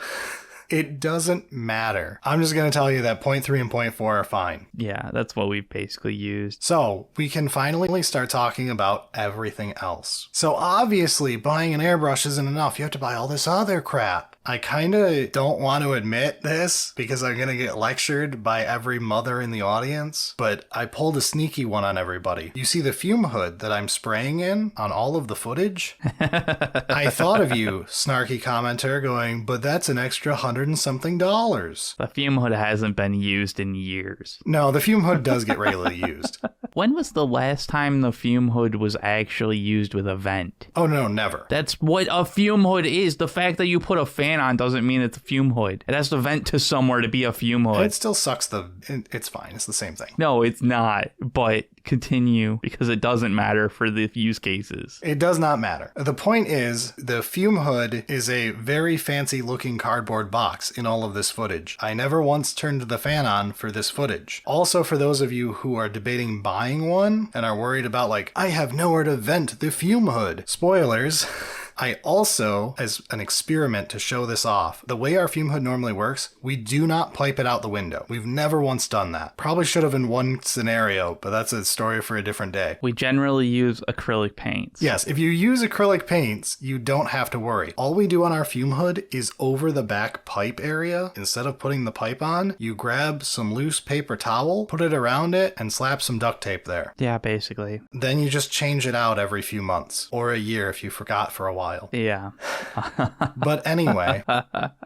Speaker 1: It doesn't matter. I'm just going to tell you that 0.3 and 0.4 are fine.
Speaker 2: Yeah, that's what we've basically used.
Speaker 1: So we can finally start talking about everything else. So obviously buying an airbrush isn't enough. You have to buy all this other crap. I kind of don't want to admit this because I'm going to get lectured by every mother in the audience, but I pulled a sneaky one on everybody. You see the Fume Hood that I'm spraying in on all of the footage? I thought of you, snarky commenter, going, but that's an extra $100 and something.
Speaker 2: The Fume Hood hasn't been used in years.
Speaker 1: No, the Fume Hood does get regularly used.
Speaker 2: When was the last time the Fume Hood was actually used with a vent?
Speaker 1: Oh, no, never.
Speaker 2: That's what a Fume Hood is. The fact that you put a fan on doesn't mean it's a Fume Hood. It has to vent to somewhere to be a Fume Hood.
Speaker 1: It still sucks it's fine. It's the same thing.
Speaker 2: No, it's not. But continue, because it doesn't matter for the use cases.
Speaker 1: It does not matter. The point is, the Fume Hood is a very fancy looking cardboard box in all of this footage. I never once turned the fan on for this footage. Also, for those of you who are debating buying one and are worried about like, I have nowhere to vent the Fume Hood. Spoilers. I also, as an experiment to show this off, the way our Fume Hood normally works, we do not pipe it out the window. We've never once done that. Probably should have in one scenario, but that's a story for a different day.
Speaker 2: We generally use acrylic paints.
Speaker 1: Yes, if you use acrylic paints, you don't have to worry. All we do on our Fume Hood is over the back pipe area. Instead of putting the pipe on, you grab some loose paper towel, put it around it, and slap some duct tape there.
Speaker 2: Yeah, basically.
Speaker 1: Then you just change it out every few months, or a year if you forgot for a while.
Speaker 2: Yeah.
Speaker 1: But anyway,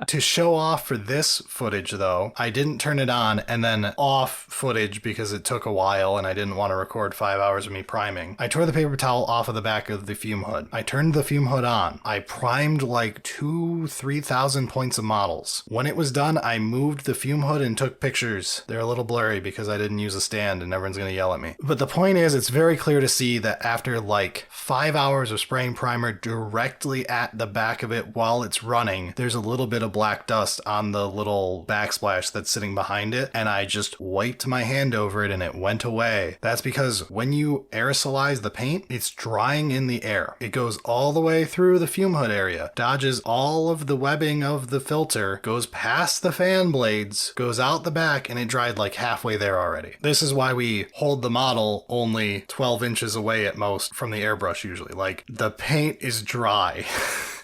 Speaker 1: to show off for this footage though, I didn't turn it on and then off footage because it took a while and I didn't want to record 5 hours of me priming. I tore the paper towel off of the back of the Fume Hood. I turned the Fume Hood on. I primed like 3,000 points of models. When it was done, I moved the Fume Hood and took pictures. They're a little blurry because I didn't use a stand and everyone's going to yell at me. But the point is, it's very clear to see that after like 5 hours of spraying primer directly directly at the back of it while it's running, there's a little bit of black dust on the little backsplash that's sitting behind it, and I just wiped my hand over it and it went away. That's because when you aerosolize the paint, it's drying in the air. It goes all the way through the fume hood area, dodges all of the webbing of the filter, goes past the fan blades, goes out the back, and it dried like halfway there already. This is why we hold the model only 12 inches away at most from the airbrush usually. Like, the paint is dry.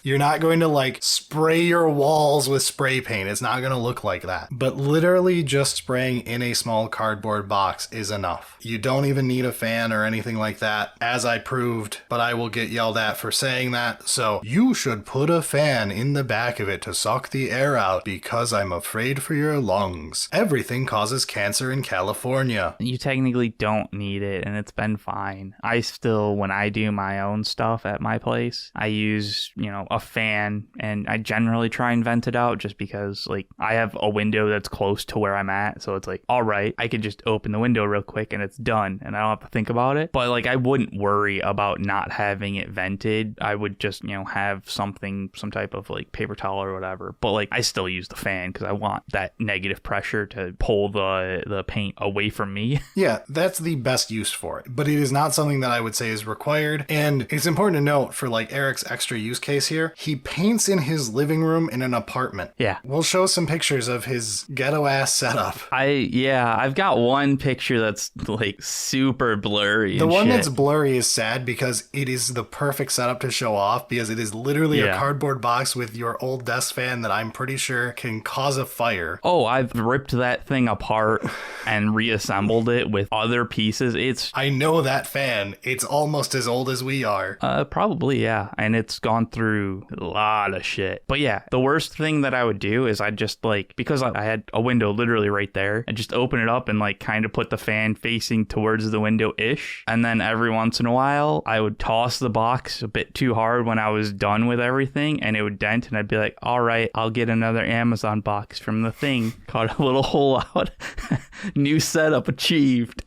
Speaker 1: You're not going to like spray your walls with spray paint. It's not going to look like that. But literally just spraying in a small cardboard box is enough. You don't even need a fan or anything like that, as I proved, but I will get yelled at for saying that. So you should put a fan in the back of it to suck the air out because I'm afraid for your lungs. Everything causes cancer in California.
Speaker 2: You technically don't need it, and it's been fine. I still, when I do my own stuff at my place, I use, a fan, and I generally try and vent it out just because, like, I have a window that's close to where I'm at, so it's like, all right, I could just open the window real quick and it's done, and I don't have to think about it. But, like, I wouldn't worry about not having it vented. I would just, have some type of, like, paper towel or whatever. But, like, I still use the fan because I want that negative pressure to pull the paint away from me.
Speaker 1: Yeah, that's the best use for it, but it is not something that I would say is required. And it's important to note for, like, Eric's extra use case here, he paints in his living room in an apartment.
Speaker 2: Yeah.
Speaker 1: We'll show some pictures of his ghetto ass setup.
Speaker 2: I've got one picture that's like super blurry.
Speaker 1: The one that's blurry is sad because it is the perfect setup to show off, because it is literally a cardboard box with your old desk fan that I'm pretty sure can cause a fire.
Speaker 2: Oh, I've ripped that thing apart and reassembled it with other pieces.
Speaker 1: I know that fan. It's almost as old as we are.
Speaker 2: Probably, yeah. And it's gone through a lot of shit. But yeah, the worst thing that I would do is I'd just because I had a window literally right there, I'd just open it up and kind of put the fan facing towards the window-ish. And then every once in a while, I would toss the box a bit too hard when I was done with everything, and it would dent, and I'd be like, all right, I'll get another Amazon box from the thing. Cut a little hole out. New setup achieved.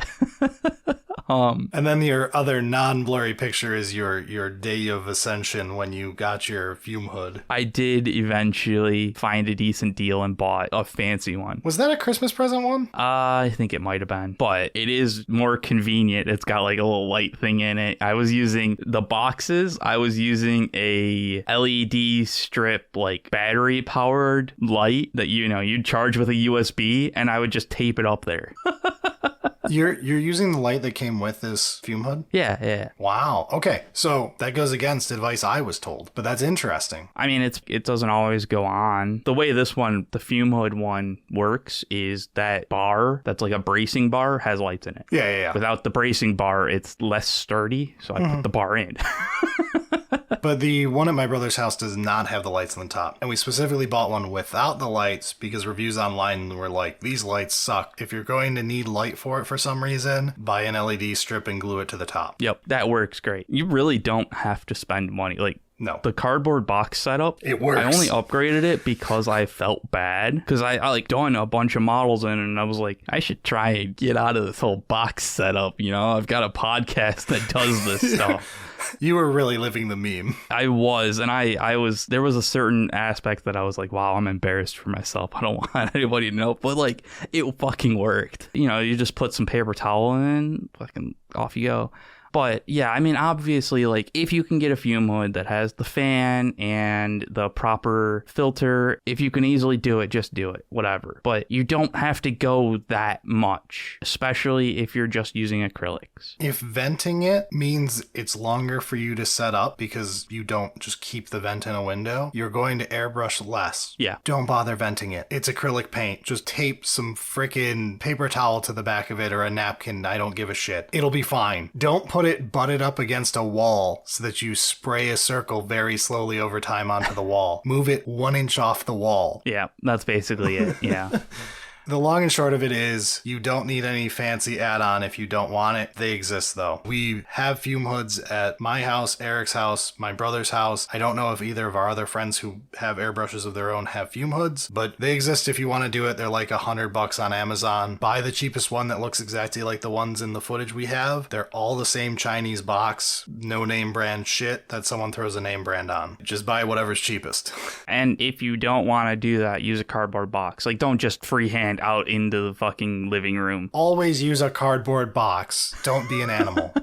Speaker 1: And then your other non-blurry picture is your day of ascension when you got your fume hood.
Speaker 2: I did eventually find a decent deal and bought a fancy one.
Speaker 1: Was that a Christmas present one?
Speaker 2: I think it might have been, but it is more convenient. It's got like a little light thing in it. I was using the boxes. I was using a LED strip, like battery powered light that, you'd charge with a USB, and I would just tape it up there.
Speaker 1: You're using the light that came with this fume hood?
Speaker 2: Yeah.
Speaker 1: Wow. Okay. So that goes against advice I was told, but that's interesting.
Speaker 2: I mean, it doesn't always go on. The way this one, the fume hood one, works is that bar, that's like a bracing bar, has lights in it.
Speaker 1: Yeah.
Speaker 2: Without the bracing bar, it's less sturdy, so I put the bar in.
Speaker 1: But the one at my brother's house does not have the lights on the top. And we specifically bought one without the lights because reviews online were like, these lights suck. If you're going to need light for it for some reason, buy an LED strip and glue it to the top.
Speaker 2: Yep, that works great. You really don't have to spend money.
Speaker 1: No.
Speaker 2: The cardboard box setup,
Speaker 1: it works.
Speaker 2: I only upgraded it because I felt bad. Because I done a bunch of models in, and I was like, I should try and get out of this whole box setup. I've got a podcast that does this stuff.
Speaker 1: You were really living the meme.
Speaker 2: I was, and there was a certain aspect that I was like, wow, I'm embarrassed for myself. I don't want anybody to know. But it fucking worked. You just put some paper towel in, fucking off you go. But yeah, I mean, obviously, if you can get a fume hood that has the fan and the proper filter, if you can easily do it, just do it, whatever. But you don't have to go that much, especially if you're just using acrylics.
Speaker 1: If venting it means it's longer for you to set up because you don't just keep the vent in a window, you're going to airbrush less.
Speaker 2: Yeah.
Speaker 1: Don't bother venting it. It's acrylic paint. Just tape some freaking paper towel to the back of it or a napkin. I don't give a shit. It'll be fine. Don't put it butted up against a wall so that you spray a circle very slowly over time onto the wall. Move it 1 inch off the wall.
Speaker 2: Yeah, that's basically it. Yeah.
Speaker 1: The long and short of it is you don't need any fancy add-on if you don't want it. They exist though. We have fume hoods at my house, Eric's house, my brother's house. I don't know if either of our other friends who have airbrushes of their own have fume hoods, but they exist if you want to do it. They're like $100 on Amazon. Buy the cheapest one that looks exactly like the ones in the footage we have. They're all the same Chinese box, no name brand shit that someone throws a name brand on. Just buy whatever's cheapest.
Speaker 2: And if you don't want to do that, use a cardboard box. Like, don't just freehand out into the fucking living room.
Speaker 1: Always use a cardboard box. Don't be an animal.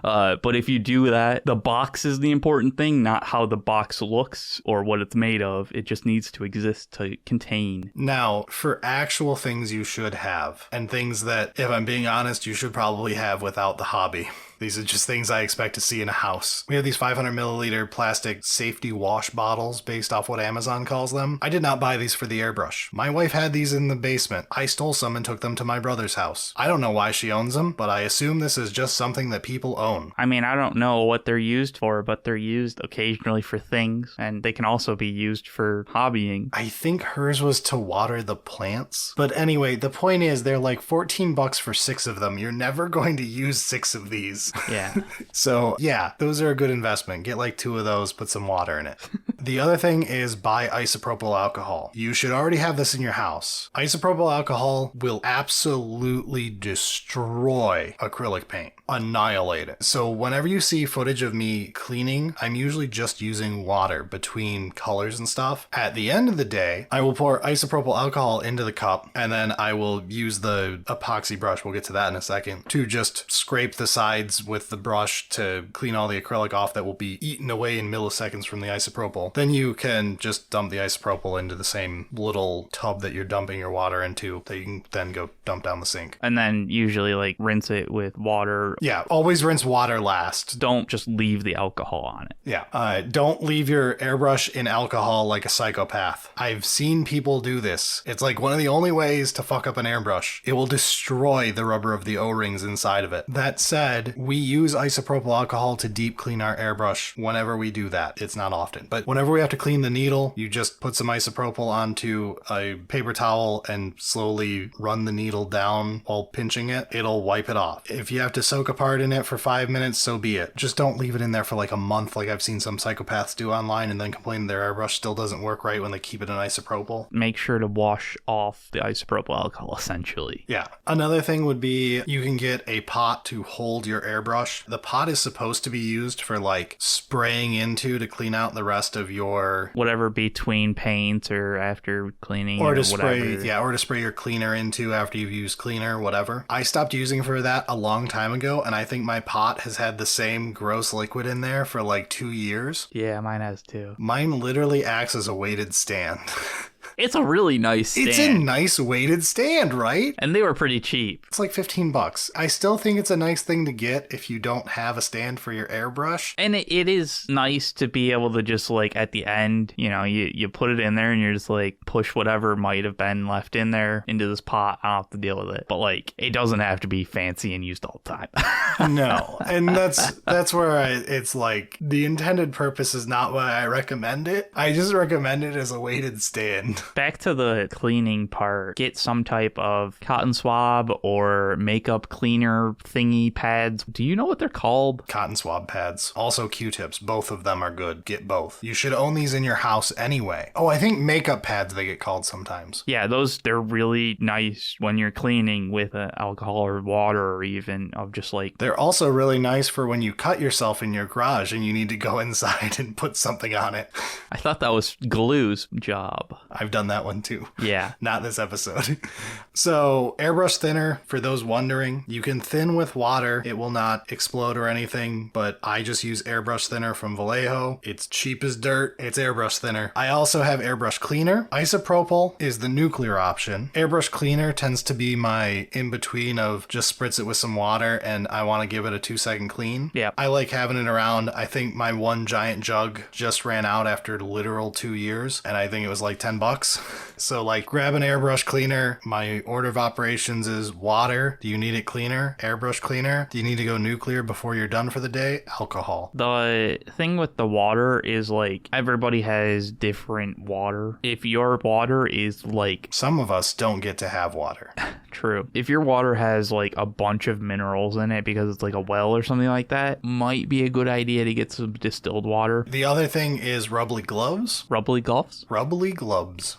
Speaker 2: But if you do that, the box is the important thing, not how the box looks or what it's made of. It just needs to exist to contain.
Speaker 1: Now, for actual things you should have, and things that, if I'm being honest, you should probably have without the hobby. These are just things I expect to see in a house. We have these 500 milliliter plastic safety wash bottles based off what Amazon calls them. I did not buy these for the airbrush. My wife had these in the basement. I stole some and took them to my brother's house. I don't know why she owns them, but I assume this is just something that people own.
Speaker 2: I mean, I don't know what they're used for, but they're used occasionally for things, and they can also be used for hobbying.
Speaker 1: I think hers was to water the plants. But anyway, the point is they're like $14 for 6 of them. You're never going to use 6 of these.
Speaker 2: Yeah.
Speaker 1: So yeah, those are a good investment. Get like 2 of those, put some water in it. The other thing is buy isopropyl alcohol. You should already have this in your house. Isopropyl alcohol will absolutely destroy acrylic paint. Annihilate it. So whenever you see footage of me cleaning, I'm usually just using water between colors and stuff. At the end of the day, I will pour isopropyl alcohol into the cup, and then I will use the epoxy brush, we'll get to that in a second, to just scrape the sides with the brush to clean all the acrylic off that will be eaten away in milliseconds from the isopropyl. Then you can just dump the isopropyl into the same little tub that you're dumping your water into that you can then go dump down the sink.
Speaker 2: And then usually like rinse it with water.
Speaker 1: Yeah, always rinse water last.
Speaker 2: Don't just leave the alcohol on it.
Speaker 1: Yeah, don't leave your airbrush in alcohol like a psychopath. I've seen people do this. It's like one of the only ways to fuck up an airbrush. It will destroy the rubber of the O-rings inside of it. That said, we use isopropyl alcohol to deep clean our airbrush whenever we do that. It's not often. But whenever we have to clean the needle, you just put some isopropyl onto a paper towel and slowly run the needle down while pinching it. It'll wipe it off. If you have to soak a part in it for 5 minutes, so be it. Just don't leave it in there for like a month like I've seen some psychopaths do online and then complain their airbrush still doesn't work right when they keep it in isopropyl.
Speaker 2: Make sure to wash off the isopropyl alcohol, essentially.
Speaker 1: Yeah. Another thing would be you can get a pot to hold your airbrush. The pot is supposed to be used for like spraying into to clean out the rest of your...
Speaker 2: whatever between paints or after cleaning
Speaker 1: or to
Speaker 2: whatever.
Speaker 1: spray, or to spray your cleaner into after you've used cleaner, whatever. I stopped using for that a long time ago, and I think my pot has had the same gross liquid in there for like 2 years.
Speaker 2: Yeah, mine has too.
Speaker 1: Mine literally acts as a weighted stand.
Speaker 2: It's a really nice stand.
Speaker 1: It's a nice weighted stand, right?
Speaker 2: And they were pretty cheap.
Speaker 1: It's like $15. I still think it's a nice thing to get if you don't have a stand for your airbrush.
Speaker 2: And it is nice to be able to just like at the end, you know, you put it in there and you're just like push whatever might have been left in there into this pot. I don't have to deal with it. But like it doesn't have to be fancy and used all the time.
Speaker 1: No. And that's where it's like the intended purpose is not why I recommend it. I just recommend it as a weighted stand.
Speaker 2: Back to the cleaning part, get some type of cotton swab or makeup cleaner thingy pads. Do you know what they're called?
Speaker 1: Cotton swab pads. Also Q-tips. Both of them are good. Get both. You should own these in your house anyway. Oh, I think makeup pads they get called sometimes.
Speaker 2: Yeah, they're really nice when you're cleaning with alcohol or water or even of just like...
Speaker 1: They're also really nice for when you cut yourself in your garage and you need to go inside and put something on it.
Speaker 2: I thought that was Glue's job.
Speaker 1: I've done that one too.
Speaker 2: Yeah.
Speaker 1: Not this episode. So, Airbrush Thinner, for those wondering, you can thin with water. It will not explode or anything, but I just use Airbrush Thinner from Vallejo. It's cheap as dirt. It's Airbrush Thinner. I also have Airbrush Cleaner. Isopropyl is the nuclear option. Airbrush Cleaner tends to be my in-between of just spritz it with some water and I want to give it a 2-second clean.
Speaker 2: Yeah.
Speaker 1: I like having it around. I think my one giant jug just ran out after literal 2 years, and I think it was like $10. sucks. So like grab an airbrush cleaner. My order of operations is water. Do you need it cleaner? Airbrush cleaner. Do you need to go nuclear before you're done for the day? Alcohol.
Speaker 2: The thing with the water is like everybody has different water. If your water is like
Speaker 1: Some of us don't get to have water.
Speaker 2: true. If your water has like a bunch of minerals in it because it's like a well or something like that, might be a good idea to get some distilled water.
Speaker 1: The other thing is rubbly gloves.
Speaker 2: Rubbly gloves?
Speaker 1: Rubbly gloves.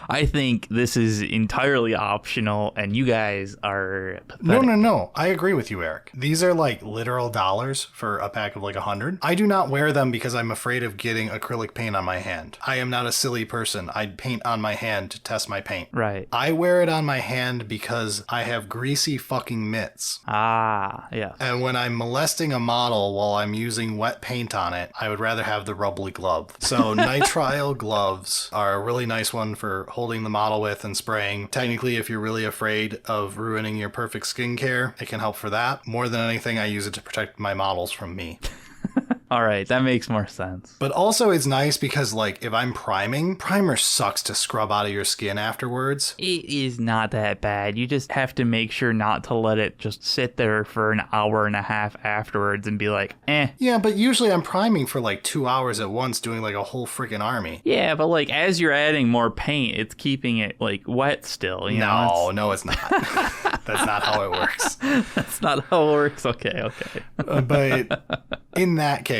Speaker 2: I think this is entirely optional and you guys are pathetic.
Speaker 1: No. I agree with you, Eric. These are like literal dollars for a pack of like 100. I do not wear them because I'm afraid of getting acrylic paint on my hand. I am not a silly person. I'd paint on my hand to test my paint.
Speaker 2: Right.
Speaker 1: I wear it on my hand because I have greasy fucking mitts.
Speaker 2: Ah, yeah.
Speaker 1: And when I'm molesting a model while I'm using wet paint on it, I would rather have the rubbly glove. So nitrile gloves are a really nice one for holding the model with and spraying. Technically, if you're really afraid of ruining your perfect skincare, it can help for that. More than anything, I use it to protect my models from me.
Speaker 2: All right, that makes more sense.
Speaker 1: But also it's nice because like if I'm priming, primer sucks to scrub out of your skin afterwards.
Speaker 2: It is not that bad. You just have to make sure not to let it just sit there for an hour and a half afterwards and be like, eh.
Speaker 1: Yeah, but usually I'm priming for like 2 hours at once doing like a whole freaking army.
Speaker 2: Yeah, but like as you're adding more paint, it's keeping it like wet still. You know?
Speaker 1: No, it's not. That's not how it works.
Speaker 2: That's not how it works. Okay.
Speaker 1: But in that case,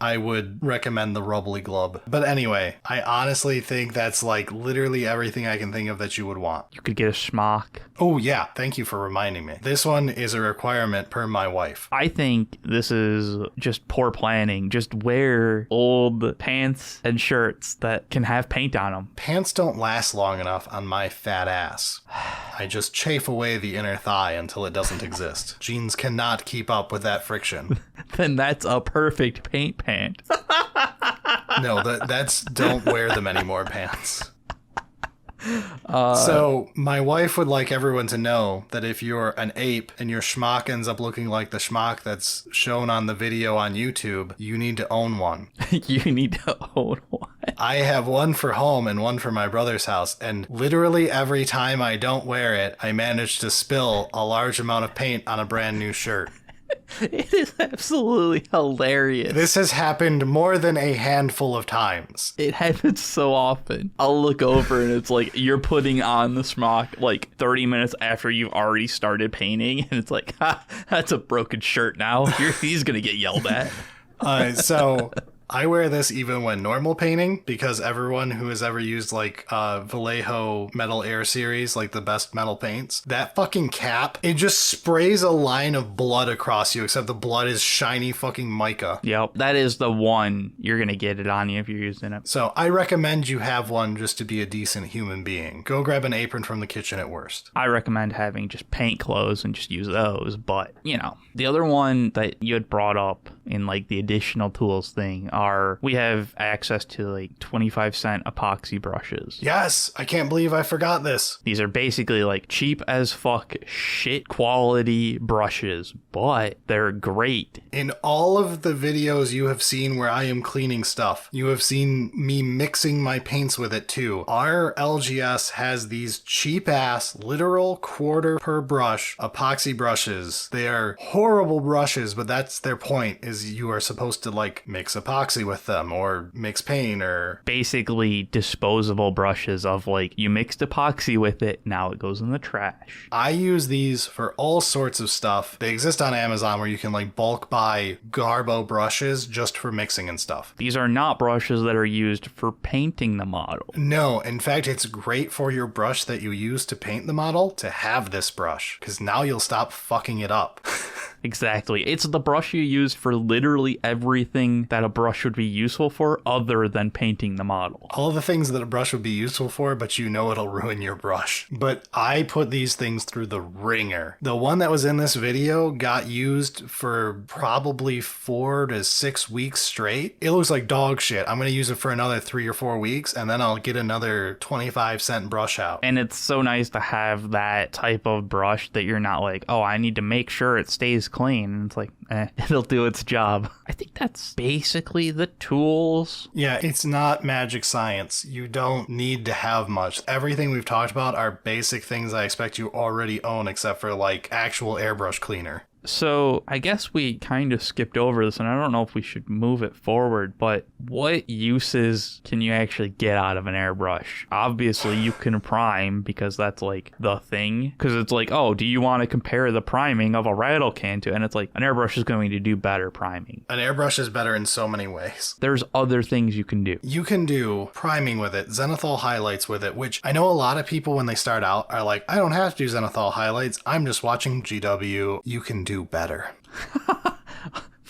Speaker 1: I would recommend the rubbly glove. But anyway, I honestly think that's like literally everything I can think of that you would want.
Speaker 2: You could get a schmock.
Speaker 1: Oh yeah, thank you for reminding me. This one is a requirement per my wife.
Speaker 2: I think this is just poor planning. Just wear old pants and shirts that can have paint on them.
Speaker 1: Pants don't last long enough on my fat ass. I just chafe away the inner thigh until it doesn't exist. Jeans cannot keep up with that friction.
Speaker 2: Then that's a perfect paint pant.
Speaker 1: No, that's don't wear them anymore pants. So my wife would like everyone to know that if you're an ape and your schmuck ends up looking like the schmuck that's shown on the video on YouTube, you need to own one.
Speaker 2: You need to own one.
Speaker 1: I have one for home and one for my brother's house, and literally every time I don't wear it, I manage to spill a large amount of paint on a brand new shirt.
Speaker 2: It is absolutely hilarious.
Speaker 1: This has happened more than a handful of times.
Speaker 2: It happens so often. I'll look over and it's like you're putting on the smock like 30 minutes after you've already started painting, and it's like, ha, that's a broken shirt now. He's gonna get yelled at.
Speaker 1: So I wear this even when normal painting because everyone who has ever used like Vallejo Metal Air Series, like the best metal paints, that fucking cap, it just sprays a line of blood across you, except the blood is shiny fucking mica.
Speaker 2: Yep, that is the one you're gonna get it on you if you're using it.
Speaker 1: So I recommend you have one just to be a decent human being. Go grab an apron from the kitchen at worst.
Speaker 2: I recommend having just paint clothes and just use those, but you know, the other one that you had brought up in like the additional tools thing we have access to like 25-cent epoxy brushes.
Speaker 1: Yes, I can't believe I forgot this.
Speaker 2: These are basically like cheap as fuck shit quality brushes, but they're great.
Speaker 1: In all of the videos you have seen where I am cleaning stuff, you have seen me mixing my paints with it too. Our LGS has these cheap ass, literal quarter per brush epoxy brushes. They are horrible brushes, but that's their point, is you are supposed to like mix epoxy with them or mix paint or
Speaker 2: basically disposable brushes of like you mixed epoxy with it, now it goes in the trash.
Speaker 1: I use these for all sorts of stuff. They exist on Amazon where you can like bulk buy Garbo brushes just for mixing and stuff.
Speaker 2: These are not brushes that are used for painting the model.
Speaker 1: No, in fact, it's great for your brush that you use to paint the model to have this brush, because now you'll stop fucking it up.
Speaker 2: Exactly. It's the brush you use for literally everything that a brush would be useful for other than painting the model.
Speaker 1: All the things that a brush would be useful for, but you know it'll ruin your brush. But I put these things through the ringer. The one that was in this video got used for probably 4 to 6 weeks straight. It looks like dog shit. I'm going to use it for another 3 or 4 weeks, and then I'll get another 25-cent brush out.
Speaker 2: And it's so nice to have that type of brush that you're not like, oh, I need to make sure it stays clean. And it's like, it'll do its job. I think that's basically the tools.
Speaker 1: Yeah, it's not magic science. You don't need to have much. Everything we've talked about are basic things I expect you already own, except for like actual airbrush cleaner.
Speaker 2: So I guess we kind of skipped over this, and I don't know if we should move it forward, but what uses can you actually get out of an airbrush? Obviously, you can prime, because that's like the thing. Because it's like, oh, do you want to compare the priming of a rattle can to? And it's like, an airbrush is going to do better priming.
Speaker 1: An airbrush is better in so many ways.
Speaker 2: There's other things you can do.
Speaker 1: You can do priming with it, zenithal highlights with it, which I know a lot of people when they start out are like, I don't have to do zenithal highlights. I'm just watching GW. You can do better.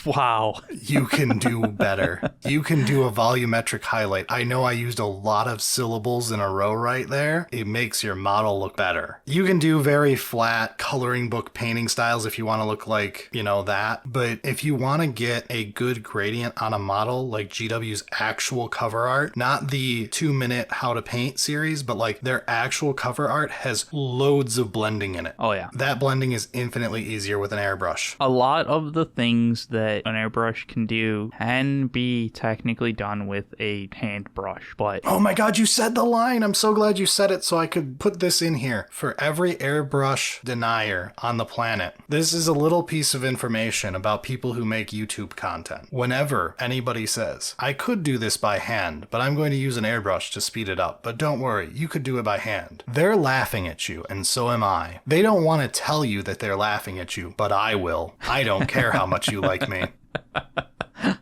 Speaker 2: Wow.
Speaker 1: You can do better. You can do a volumetric highlight. I know I used a lot of syllables in a row right there. It makes your model look better. You can do very flat coloring book painting styles if you want to look like, that. But if you want to get a good gradient on a model like GW's actual cover art, not the 2-minute how to paint series, but like their actual cover art has loads of blending in it.
Speaker 2: Oh, yeah.
Speaker 1: That blending is infinitely easier with an airbrush.
Speaker 2: A lot of the things that an airbrush can do can be technically done with a hand brush, but...
Speaker 1: Oh my god, you said the line! I'm so glad you said it so I could put this in here. For every airbrush denier on the planet, this is a little piece of information about people who make YouTube content. Whenever anybody says, I could do this by hand, but I'm going to use an airbrush to speed it up, but don't worry, you could do it by hand. They're laughing at you, and so am I. They don't want to tell you that they're laughing at you, but I will. I don't care how much you like me.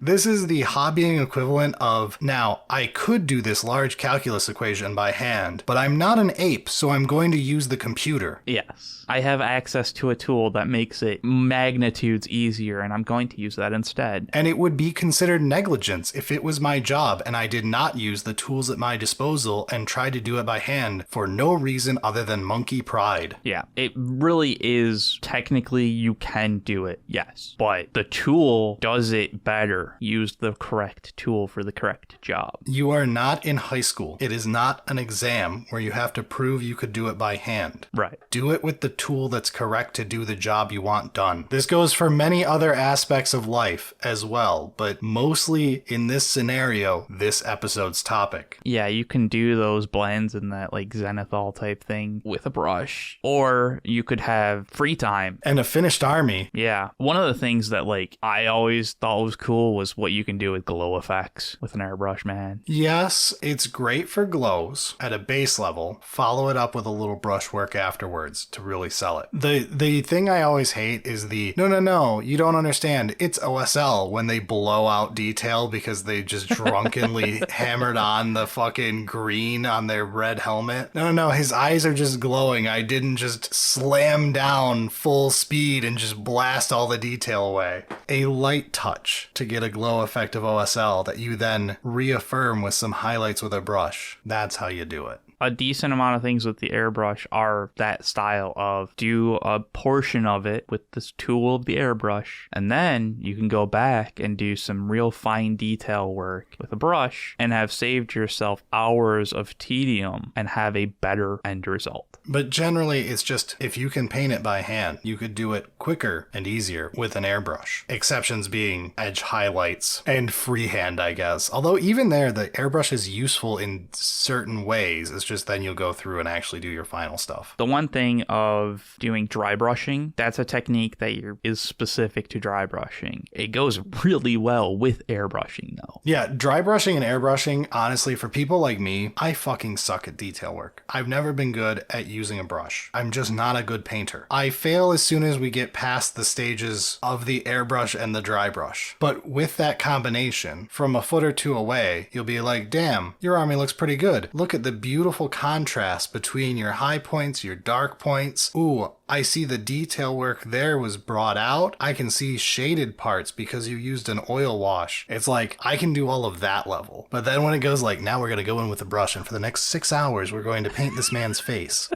Speaker 1: This is the hobbying equivalent of, now, I could do this large calculus equation by hand, but I'm not an ape, so I'm going to use the computer.
Speaker 2: Yes. I have access to a tool that makes it magnitudes easier, and I'm going to use that instead.
Speaker 1: And it would be considered negligence if it was my job and I did not use the tools at my disposal and tried to do it by hand for no reason other than monkey pride.
Speaker 2: Yeah, it really is. Technically, you can do it, yes. But the tool does it better. Use the correct tool for the correct job.
Speaker 1: You are not in high school. It is not an exam where you have to prove you could do it by hand.
Speaker 2: Right.
Speaker 1: Do it with the tool that's correct to do the job you want done. This goes for many other aspects of life as well, but mostly in this scenario, this episode's topic.
Speaker 2: Yeah, you can do those blends and that like zenithal type thing with a brush, or you could have free time.
Speaker 1: And a finished army.
Speaker 2: Yeah. One of the things that like I always thought was cool was what you can do with glow effects with an airbrush, man.
Speaker 1: Yes, it's great for glows at a base level. Follow it up with a little brushwork afterwards to really sell it. The thing I always hate is the no, you don't understand. It's OSL when they blow out detail because they just drunkenly hammered on the fucking green on their red helmet. No, his eyes are just glowing. I didn't just slam down full speed and just blast all the detail away. A light touch to get a glow effect of OSL that you then reaffirm with some highlights with a brush. That's how you do it.
Speaker 2: A decent amount of things with the airbrush are that style of do a portion of it with this tool of the airbrush, and then you can go back and do some real fine detail work with a brush and have saved yourself hours of tedium and have a better end result.
Speaker 1: But generally, it's just if you can paint it by hand, you could do it quicker and easier with an airbrush. Exceptions being edge highlights and freehand, I guess. Although even there, the airbrush is useful in certain ways. It's just then you'll go through and actually do your final stuff.
Speaker 2: The one thing of doing dry brushing, that's a technique that is specific to dry brushing. It goes really well with airbrushing though.
Speaker 1: Yeah, dry brushing and airbrushing, honestly, for people like me, I fucking suck at detail work. I've never been good at using a brush. I'm just not a good painter. I fail as soon as we get past the stages of the airbrush and the dry brush. But with that combination, from a foot or two away, you'll be like, damn, your army looks pretty good. Look at the beautiful contrast between your high points, your dark points. Ooh, I see the detail work there was brought out. I can see shaded parts because you used an oil wash. It's like, I can do all of that level. But then when it goes like, now we're going to go in with a brush and for the next 6 hours, we're going to paint this man's face.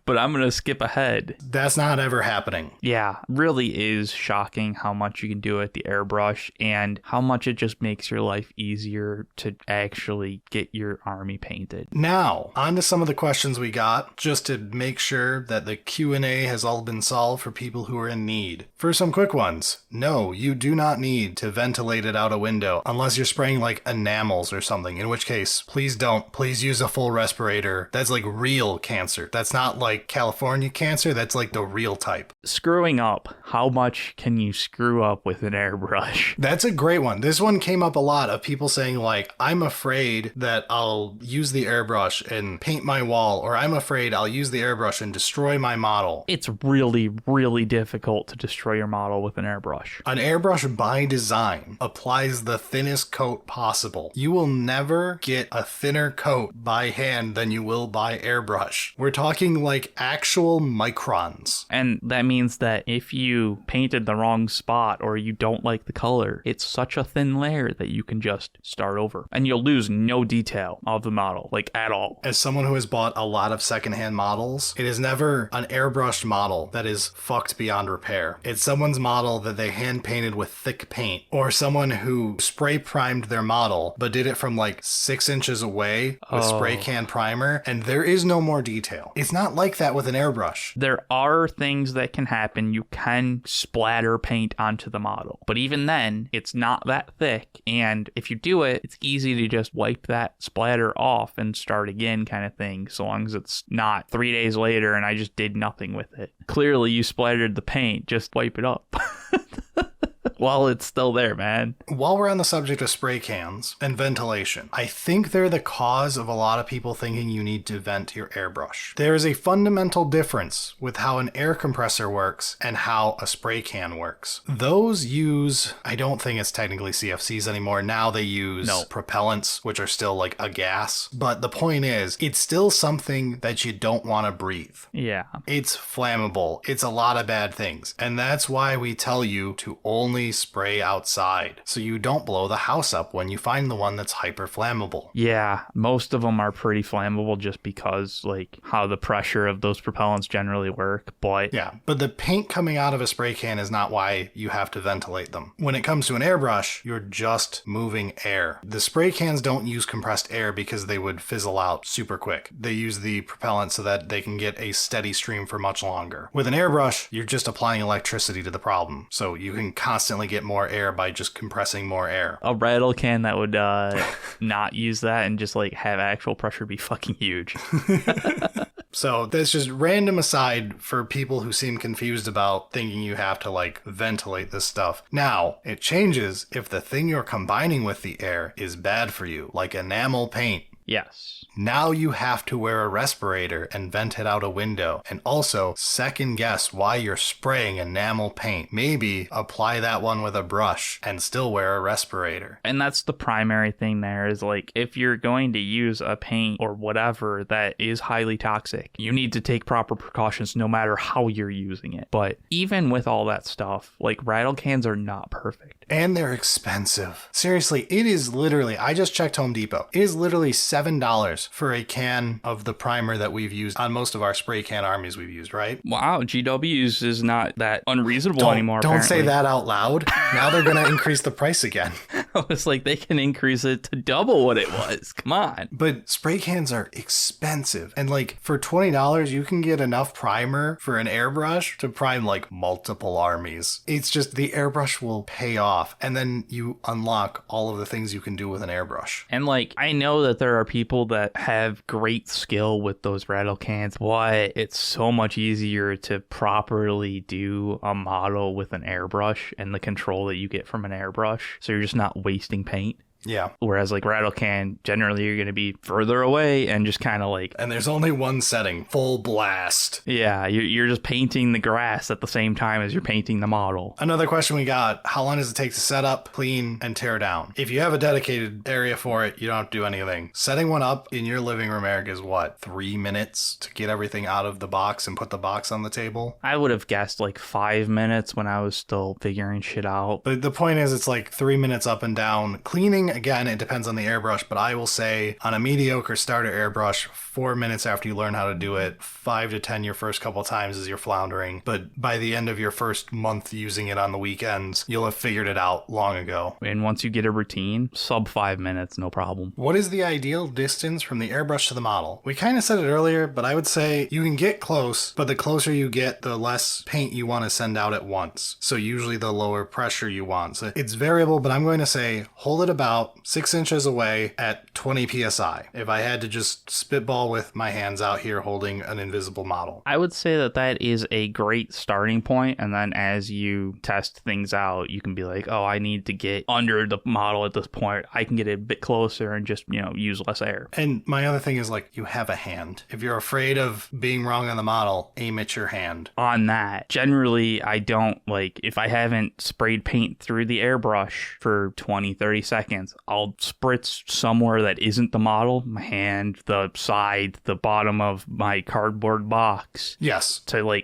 Speaker 2: But I'm going to skip ahead.
Speaker 1: That's not ever happening.
Speaker 2: Yeah, really is shocking how much you can do at the airbrush and how much it just makes your life easier to actually get your army painted.
Speaker 1: Now, on to some of the questions we got, just to make sure that the Q&A has all been solved for people who are in need. For some quick ones, no, you do not need to ventilate it out a window unless you're spraying like enamels or something, in which case, please don't. Please use a full respirator. That's like real cancer. That's not like California cancer, that's like the real type.
Speaker 2: Screwing up. How much can you screw up with an airbrush?
Speaker 1: That's a great one. This one came up a lot of people saying like, I'm afraid that I'll use the airbrush and paint my wall, or I'm afraid I'll use the airbrush and destroy my model.
Speaker 2: It's really, really difficult to destroy your model with an airbrush.
Speaker 1: An airbrush by design applies the thinnest coat possible. You will never get a thinner coat by hand than you will by airbrush. We're talking like actual microns.
Speaker 2: And that means that if you painted the wrong spot or you don't like the color, it's such a thin layer that you can just start over. And you'll lose no detail of the model, like at all.
Speaker 1: As someone who has bought a lot of secondhand models, it is never an airbrushed model that is fucked beyond repair. It's someone's model that they hand painted with thick paint, or someone who spray primed their model but did it from like 6 inches away with spray can primer, and there is no more detail. It's not like that with an airbrush.
Speaker 2: There are things that can happen. You can splatter paint onto the model, but even then, it's not that thick, and if you do it, it's easy to just wipe that splatter off and start again kind of thing, so long as it's not 3 days later and I just did nothing with it. Clearly, you splattered the paint, just wipe it up. While it's still there, man.
Speaker 1: While we're on the subject of spray cans and ventilation, I think they're the cause of a lot of people thinking you need to vent your airbrush. There is a fundamental difference with how an air compressor works and how a spray can works. Those use, I don't think it's technically CFCs anymore. Now they use propellants, which are still like a gas. But the point is, it's still something that you don't want to breathe.
Speaker 2: Yeah.
Speaker 1: It's flammable. It's a lot of bad things. And that's why we tell you to only spray outside, so you don't blow the house up when you find the one that's hyper flammable.
Speaker 2: Yeah, most of them are pretty flammable just because like how the pressure of those propellants generally work, but
Speaker 1: the paint coming out of a spray can is not why you have to ventilate them. When it comes to an airbrush, you're just moving air. The spray cans don't use compressed air because they would fizzle out super quick. They use the propellant so that they can get a steady stream for much longer. With an airbrush, you're just applying electricity to the problem, so you can constantly get more air by just compressing more air.
Speaker 2: A rattle can that would not use that and just like have actual pressure be fucking huge.
Speaker 1: So that's just random aside for people who seem confused about thinking you have to like ventilate this stuff. Now, it changes if the thing you're combining with the air is bad for you, like enamel paint.
Speaker 2: Yes.
Speaker 1: Now you have to wear a respirator and vent it out a window. And also second guess why you're spraying enamel paint. Maybe apply that one with a brush and still wear a respirator.
Speaker 2: And that's the primary thing there is like if you're going to use a paint or whatever that is highly toxic, you need to take proper precautions no matter how you're using it. But even with all that stuff, like rattle cans are not perfect.
Speaker 1: And they're expensive. Seriously, it is literally, I just checked Home Depot. It is literally $7 for a can of the primer that we've used on most of our spray can armies we've used, right?
Speaker 2: Wow, GW's is not that unreasonable anymore.
Speaker 1: Don't
Speaker 2: apparently.
Speaker 1: say that out loud. Now they're going to increase the price again.
Speaker 2: It's like they can increase it to double what it was. Come on.
Speaker 1: But spray cans are expensive. And like for $20, you can get enough primer for an airbrush to prime like multiple armies. It's just the airbrush will pay off. And then you unlock all of the things you can do with an airbrush.
Speaker 2: And like, I know that there are people that have great skill with those rattle cans, but it's so much easier to properly do a model with an airbrush and the control that you get from an airbrush. So you're just not wasting paint.
Speaker 1: Yeah.
Speaker 2: Whereas like rattle can, generally you're going to be further away and just kind of like...
Speaker 1: And there's only one setting, full blast.
Speaker 2: Yeah, you're just painting the grass at the same time as you're painting the model.
Speaker 1: Another question we got, how long does it take to set up, clean, and tear down? If you have a dedicated area for it, you don't have to do anything. Setting one up in your living room, Eric, is what, 3 minutes to get everything out of the box and put the box on the table?
Speaker 2: I would have guessed like 5 minutes when I was still figuring shit out.
Speaker 1: But the point is, it's like 3 minutes up and down. Cleaning long, again, it depends on the airbrush, but I will say on a mediocre starter airbrush, 4 minutes after you learn how to do it, 5 to 10 your first couple times as you're floundering. But by the end of your first month using it on the weekends, you'll have figured it out long ago.
Speaker 2: And once you get a routine, sub 5 minutes, no problem.
Speaker 1: What is the ideal distance from the airbrush to the model? We kind of said it earlier, but I would say you can get close, but the closer you get, the less paint you want to send out at once. So usually the lower pressure you want. So it's variable, but I'm going to say hold it about 6 inches away at 20 psi. If I had to just spitball with my hands out here holding an invisible model.
Speaker 2: I would say that that is a great starting point, and then as you test things out, you can be like, oh, I need to get under the model at this point. I can get it a bit closer and just, use less air.
Speaker 1: And my other thing is, like, you have a hand. If you're afraid of being wrong on the model, aim at your hand.
Speaker 2: On that, generally, I don't, if I haven't sprayed paint through the airbrush for 20, 30 seconds, I'll spritz somewhere that isn't the model, my hand, the side, the bottom of my cardboard box.
Speaker 1: Yes.
Speaker 2: To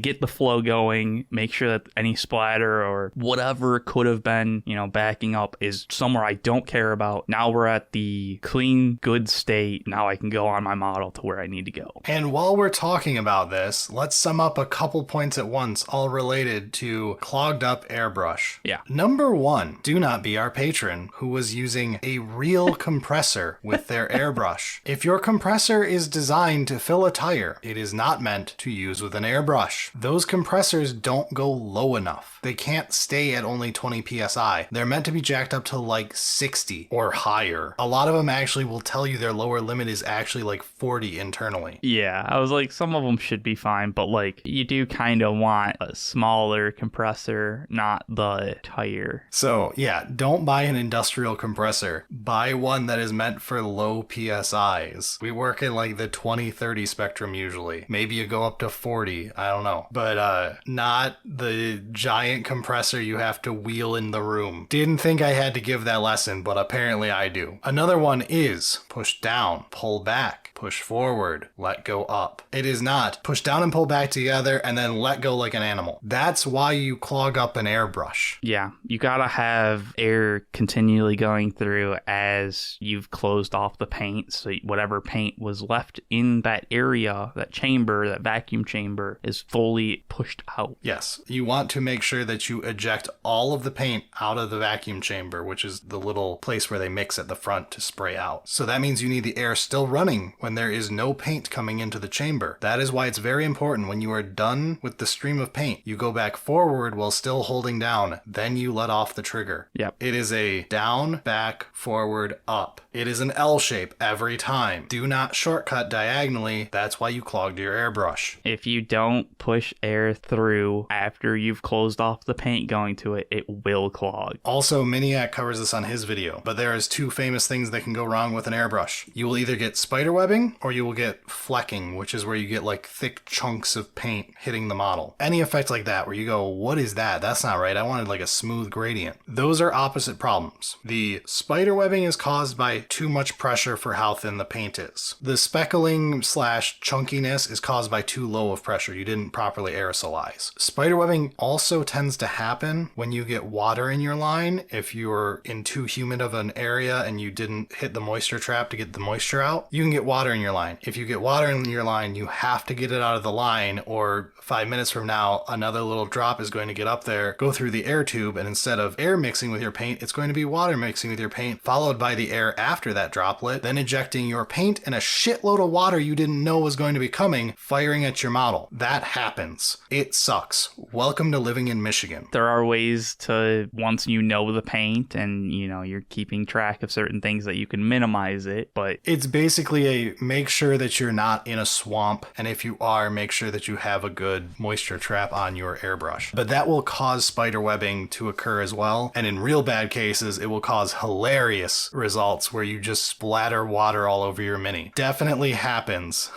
Speaker 2: get the flow going, make sure that any splatter or whatever could have been, backing up is somewhere I don't care about. Now we're at the clean, good state. Now I can go on my model to where I need to go.
Speaker 1: And while we're talking about this, let's sum up a couple points at once, all related to clogged up airbrush.
Speaker 2: Yeah.
Speaker 1: Number 1, do not be our patron who was using a real compressor with their airbrush. If your compressor is designed to fill a tire, it is not meant to use with an airbrush. Those compressors don't go low enough. They can't stay at only 20 psi. They're meant to be jacked up to 60 or higher. A lot of them actually will tell you their lower limit is actually 40 internally.
Speaker 2: Yeah, I was some of them should be fine, but you do kind of want a smaller compressor, not the tire.
Speaker 1: So yeah, don't buy an industrial compressor. Buy one that is meant for low PSIs. We work in the 20-30 spectrum usually. Maybe you go up to 40, I don't know. But not the giant compressor you have to wheel in the room. Didn't think I had to give that lesson, but apparently I do. Another one is push down, pull back, push forward, let go up. It is not push down and pull back together and then let go like an animal. That's why you clog up an airbrush.
Speaker 2: Yeah, you gotta have air continually going through as you've closed off the paint, so whatever paint was left in that area, that chamber, that vacuum chamber, is fully pushed out.
Speaker 1: Yes, you want to make sure that you eject all of the paint out of the vacuum chamber, which is the little place where they mix at the front to spray out. So that means you need the air still running when there is no paint coming into the chamber. That is why it's very important when you are done with the stream of paint, you go back forward while still holding down, then you let off the trigger.
Speaker 2: Yep.
Speaker 1: It is a down, back, forward, up. It is an L shape every time. Do not shortcut diagonally. That's why you clogged your airbrush.
Speaker 2: If you don't push air through after you've closed off the paint going to it, it will clog.
Speaker 1: Also, Miniac covers this on his video, but there is 2 famous things that can go wrong with an airbrush. You will either get spider webbing or you will get flecking, which is where you get thick chunks of paint hitting the model. Any effect like that where you go, what is that? That's not right. I wanted a smooth gradient. Those are opposite problems. The spider webbing is caused by too much pressure for how thin the paint is. The speckling / chunkiness is caused by too low of pressure. You didn't properly aerosolize. Spider webbing also tends to happen when you get water in your line. If you're in too humid of an area and you didn't hit the moisture trap to get the moisture out, you can get water in your line. If you get water in your line, you have to get it out of the line, or 5 minutes from now, another little drop is going to get up there, go through the air tube, and instead of air mixing with your paint, it's going to be water mixing with your paint, followed by the air after that droplet, then ejecting your paint and a shitload of water you didn't know was going to be coming, firing at your model. That happens. It sucks. Welcome to living in Michigan.
Speaker 2: There are ways to, once you know the paint and, you're keeping track of certain things, that you can minimize it, but
Speaker 1: it's basically a make sure that you're not in a swamp, and if you are, make sure that you have a good moisture trap on your airbrush. But that will cause spider webbing to occur as well, and in real bad cases, it will cause hilarious results where you just splatter water all over your Mini. Definitely happens.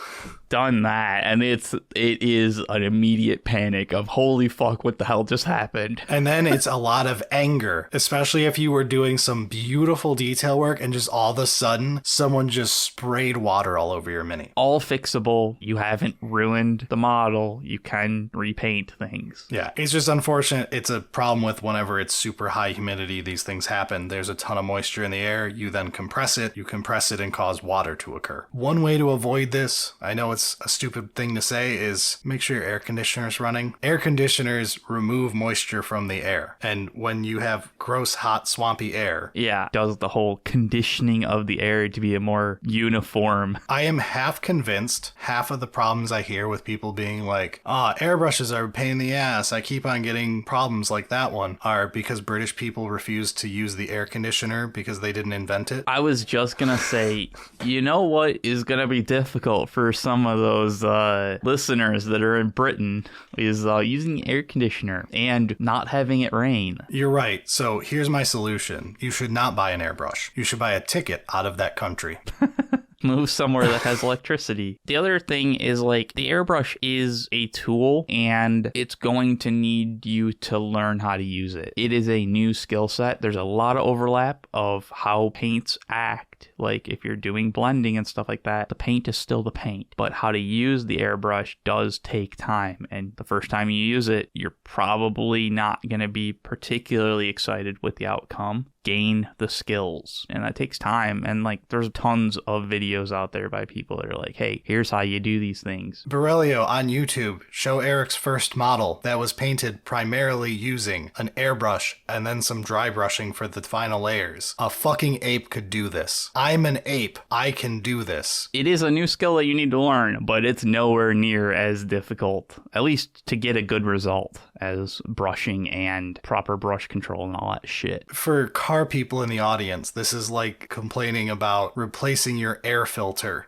Speaker 2: done that, and it is an immediate panic of holy fuck, what the hell just happened?
Speaker 1: And then it's a lot of anger, especially if you were doing some beautiful detail work and just all of a sudden someone just sprayed water all over your Mini.
Speaker 2: All fixable. You haven't ruined the model. You can repaint things.
Speaker 1: Yeah, it's just unfortunate. It's a problem with whenever it's super high humidity, these things happen. There's a ton of moisture in the air. You then compress it. You compress it and cause water to occur. One way to avoid this, I know it's a stupid thing to say, is make sure your air conditioner is running. Air conditioners remove moisture from the air. And when you have gross, hot, swampy air,
Speaker 2: Yeah, does the whole conditioning of the air to be a more uniform.
Speaker 1: I am half convinced half of the problems I hear with people being like, airbrushes are a pain in the ass, I keep on getting problems like that one, are because British people refuse to use the air conditioner because they didn't invent it.
Speaker 2: I was just gonna say, you know what is gonna be difficult for some of those listeners that are in Britain is using the air conditioner and not having it rain.
Speaker 1: You're right. So here's my solution. You should not buy an airbrush. You should buy a ticket out of that country.
Speaker 2: Move somewhere that has electricity. The other thing is, like, the airbrush is a tool and it's going to need you to learn how to use it. It is a new skill set. There's a lot of overlap of how paints act. Like, if you're doing blending and stuff like that, the paint is still the paint. But how to use the airbrush does take time. And the first time you use it, you're probably not going to be particularly excited with the outcome. Gain the skills, and that takes time. And like, there's tons of videos out there by people that are like, hey, here's how you do these things.
Speaker 1: Borrelio on YouTube, show Eric's first model that was painted primarily using an airbrush and then some dry brushing for the final layers. A fucking ape could do this. I'm an ape. I can do this.
Speaker 2: It is a new skill that you need to learn, but it's nowhere near as difficult, at least to get a good result, as brushing and proper brush control and all that shit.
Speaker 1: For car people in the audience, this is like complaining about replacing your air filter.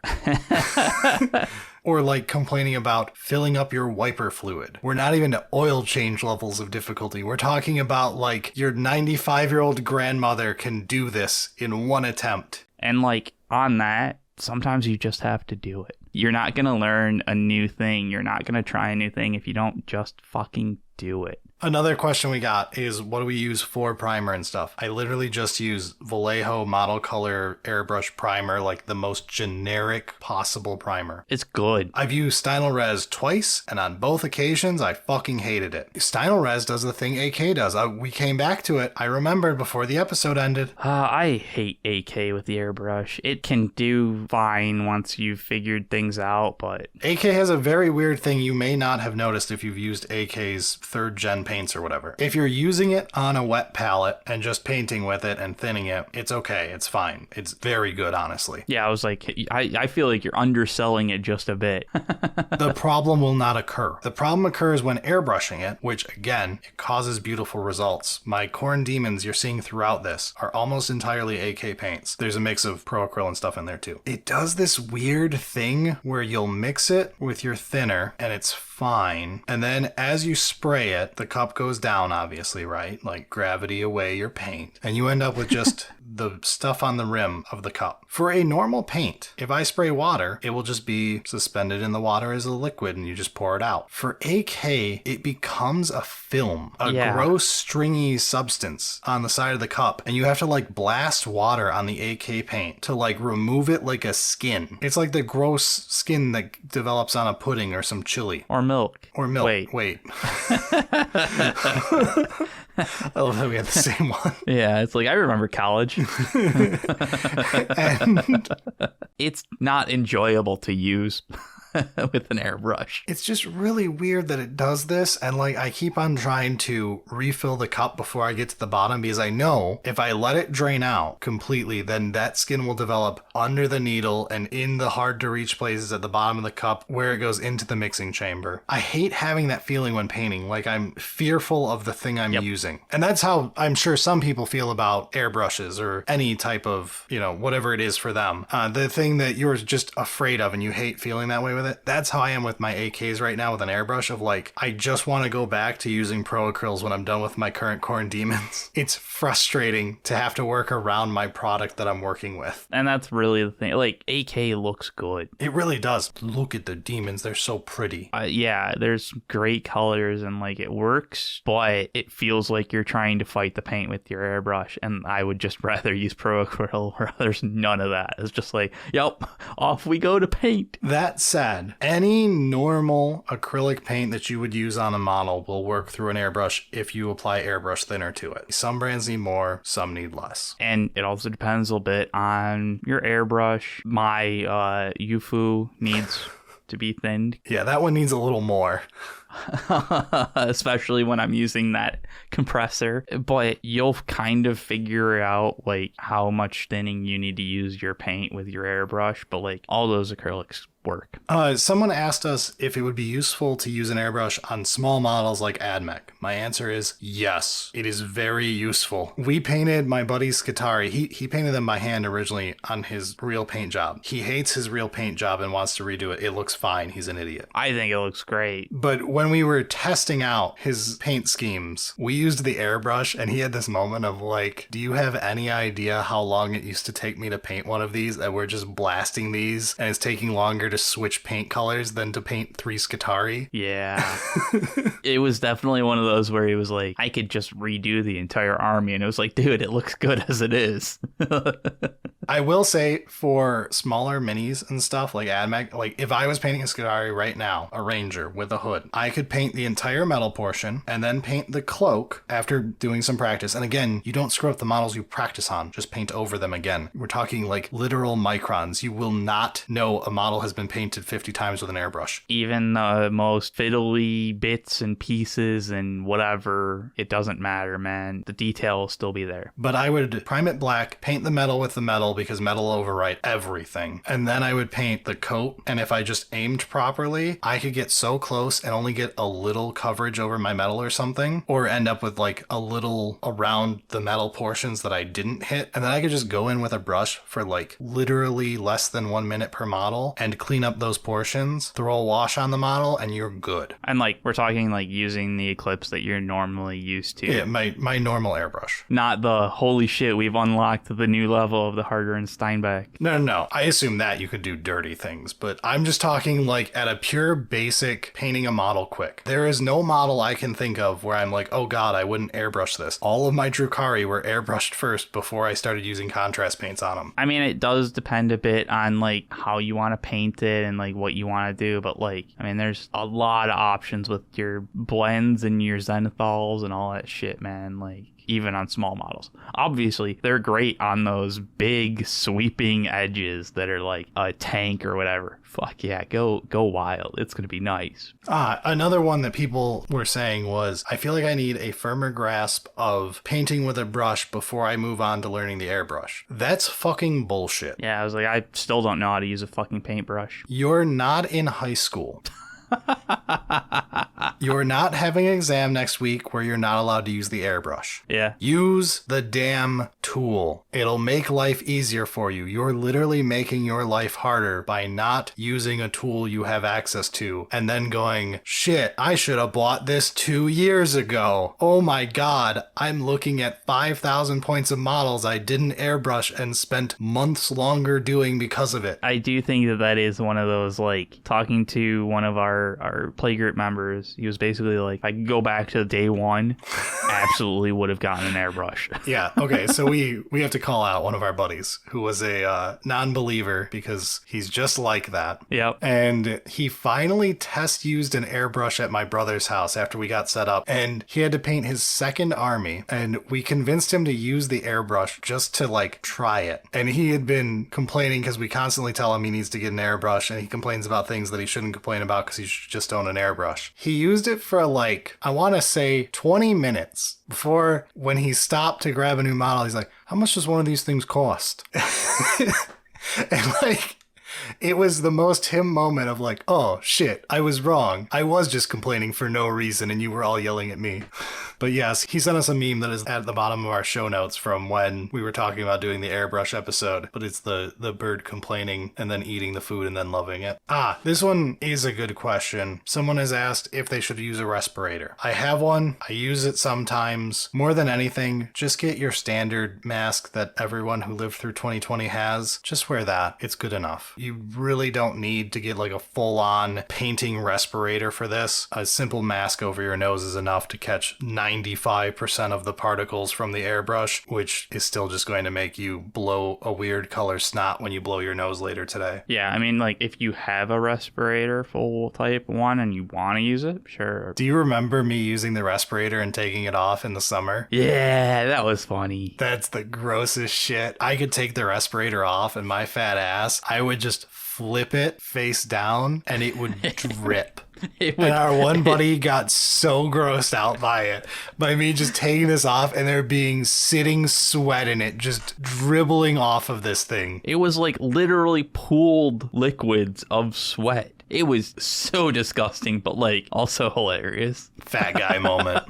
Speaker 1: Or like complaining about filling up your wiper fluid. We're not even at oil change levels of difficulty. We're talking about like your 95-year-old grandmother can do this in one attempt.
Speaker 2: And like, on that, sometimes you just have to do it. You're not going to learn a new thing. You're not going to try a new thing if you don't just fucking do it.
Speaker 1: Another question we got is, what do we use for primer and stuff? I literally just use Vallejo Model Color Airbrush Primer, like the most generic possible primer.
Speaker 2: It's good.
Speaker 1: I've used Stynylrez twice, and on both occasions, I fucking hated it. Stynylrez does the thing AK does. We came back to it. I remembered before the episode ended.
Speaker 2: I hate AK with the airbrush. It can do fine once you've figured things out, but...
Speaker 1: AK has a very weird thing you may not have noticed if you've used AK's 3rd gen paints or whatever. If you're using it on a wet palette and just painting with it and thinning it, it's okay. It's fine. It's very good, honestly.
Speaker 2: Yeah, I was like, I feel like you're underselling it just a bit.
Speaker 1: The problem will not occur. The problem occurs when airbrushing it, which again, it causes beautiful results. My Corn Demons you're seeing throughout this are almost entirely AK paints. There's a mix of pro acryl and stuff in there too. It does this weird thing where you'll mix it with your thinner and it's fine. And then as you spray it, the cup goes down, obviously, right? Like gravity away your paint. And you end up with just the stuff on the rim of the cup. For a normal paint, if I spray water, it will just be suspended in the water as a liquid and you just pour it out. For AK, it becomes a film, a gross, stringy substance on the side of the cup. And you have to like blast water on the AK paint to like remove it like a skin. It's like the gross skin that develops on a pudding or some chili.
Speaker 2: Or milk.
Speaker 1: Or milk.
Speaker 2: Wait.
Speaker 1: I love that we had the same one.
Speaker 2: Yeah, it's like, I remember college.
Speaker 1: And
Speaker 2: it's not enjoyable to use with an airbrush.
Speaker 1: It's just really weird that it does this, and like I keep on trying to refill the cup before I get to the bottom because I know if I let it drain out completely, then that skin will develop under the needle and in the hard to reach places at the bottom of the cup where it goes into the mixing chamber. I hate having that feeling when painting, like I'm fearful of the thing I'm using. And that's how I'm sure some people feel about airbrushes or any type of, whatever it is for them. The thing that you're just afraid of and you hate feeling that way with with it. That's how I am with my AKs right now with an airbrush of like, I just want to go back to using pro acryls when I'm done with my current corn demons. It's frustrating to have to work around my product that I'm working with.
Speaker 2: And that's really the thing. Like, AK looks good.
Speaker 1: It really does. Look at the demons. They're so pretty.
Speaker 2: Yeah, there's great colors and like it works, but it feels like you're trying to fight the paint with your airbrush. And I would just rather use pro acryl where there's none of that. It's just like, yep, off we go to paint.
Speaker 1: That said, any normal acrylic paint that you would use on a model will work through an airbrush if you apply Airbrush Thinner to it. Some brands need more, some need less.
Speaker 2: And it also depends a little bit on your airbrush. My YouFu needs to be thinned.
Speaker 1: Yeah, that one needs a little more.
Speaker 2: Especially when I'm using that compressor, but you'll kind of figure out like how much thinning you need to use your paint with your airbrush, but like all those acrylics work.
Speaker 1: Someone asked us if it would be useful to use an airbrush on small models like AdMech. My answer is yes, it is very useful. We painted my buddy Skitari. He painted them by hand originally on his real paint job. He hates his real paint job and wants to redo it. It looks fine. He's an idiot.
Speaker 2: I think it looks great.
Speaker 1: But when we were testing out his paint schemes, we used the airbrush and he had this moment of like, do you have any idea how long it used to take me to paint one of these? And we're just blasting these and it's taking longer to switch paint colors than to paint 3 Skitari.
Speaker 2: Yeah. It was definitely one of those where he was like, I could just redo the entire army. And it was like, dude, it looks good as it is.
Speaker 1: I will say for smaller minis and stuff like AdMech, like if I was painting a Skitari right now, a Ranger with a hood, I could paint the entire metal portion and then paint the cloak after doing some practice. And again, you don't screw up the models you practice on, just paint over them again. We're talking like literal microns. You will not know a model has been painted 50 times with an airbrush.
Speaker 2: Even the most fiddly bits and pieces and whatever, it doesn't matter, man. The detail will still be there.
Speaker 1: But I would prime it black, paint the metal with the metal because metal will overwrite everything. And then I would paint the coat. And if I just aimed properly, I could get so close and only get a little coverage over my metal or something, or end up with like a little around the metal portions that I didn't hit. And then I could just go in with a brush for like literally less than 1 minute per model and clean up those portions, throw a wash on the model, and you're good.
Speaker 2: And like, we're talking like using the Eclipse that you're normally used to.
Speaker 1: Yeah, my normal airbrush.
Speaker 2: Not the holy shit, we've unlocked the new level of the Harder and Steenbeck.
Speaker 1: No. I assume that you could do dirty things, but I'm just talking like at a pure basic painting a model quick. There is no model I can think of where I'm like, oh god, I wouldn't airbrush this. All of my Drukari were airbrushed first before I started using contrast paints on them.
Speaker 2: I mean, it does depend a bit on like how you want to paint it and like what you want to do, but like, I mean, there's a lot of options with your blends and your zenithols and all that shit, man. Like, even on small models. Obviously, they're great on those big sweeping edges that are like a tank or whatever. Fuck yeah, go wild. It's gonna be nice.
Speaker 1: Another one that people were saying was, I feel like I need a firmer grasp of painting with a brush before I move on to learning the airbrush. That's fucking bullshit.
Speaker 2: Yeah, I was like, I still don't know how to use a fucking paintbrush.
Speaker 1: You're not in high school. You're not having an exam next week where you're not allowed to use the airbrush.
Speaker 2: Yeah.
Speaker 1: Use the damn tool. It'll make life easier for you. You're literally making your life harder by not using a tool you have access to and then going, shit, I should have bought this 2 years ago. Oh my god, I'm looking at 5,000 points of models I didn't airbrush and spent months longer doing because of it.
Speaker 2: I do think that is one of those, like, talking to one of our playgroup members, he was basically like, if I could go back to day one, absolutely would have gotten an airbrush.
Speaker 1: Yeah, okay, so we have to call out one of our buddies who was a non-believer because he's just like that.
Speaker 2: Yep.
Speaker 1: And he finally test used an airbrush at my brother's house after we got set up, and he had to paint his second army, and we convinced him to use the airbrush just to like try it. And he had been complaining because we constantly tell him he needs to get an airbrush, and he complains about things that he shouldn't complain about because he should just own an airbrush. He used it for like, I want to say 20 minutes before, when he stopped to grab a new model, he's like, how much does one of these things cost? And like, It was the most him moment of like, oh shit, I was wrong. I was just complaining for no reason and you were all yelling at me. But yes, he sent us a meme that is at the bottom of our show notes from when we were talking about doing the airbrush episode. But it's the bird complaining and then eating the food and then loving it. This one is a good question. Someone has asked if they should use a respirator. I have one. I use it sometimes. More than anything, just get your standard mask that everyone who lived through 2020 has. Just wear that. It's good enough. You really don't need to get like a full-on painting respirator for this. A simple mask over your nose is enough to catch 95% of the particles from the airbrush, which is still just going to make you blow a weird color snot when you blow your nose later today.
Speaker 2: Yeah, I mean, like, if you have a respirator full type one and you want to use it, sure.
Speaker 1: Do you remember me using the respirator and taking it off in the summer?
Speaker 2: Yeah, that was funny.
Speaker 1: That's the grossest shit. I could take the respirator off and my fat ass, I would just flip it face down and it would drip. And our one buddy got so grossed out by me just taking this off and there being sitting sweat in it, just dribbling off of this thing.
Speaker 2: It was like literally pooled liquids of sweat. It was so disgusting, but like also hilarious.
Speaker 1: Fat guy moment.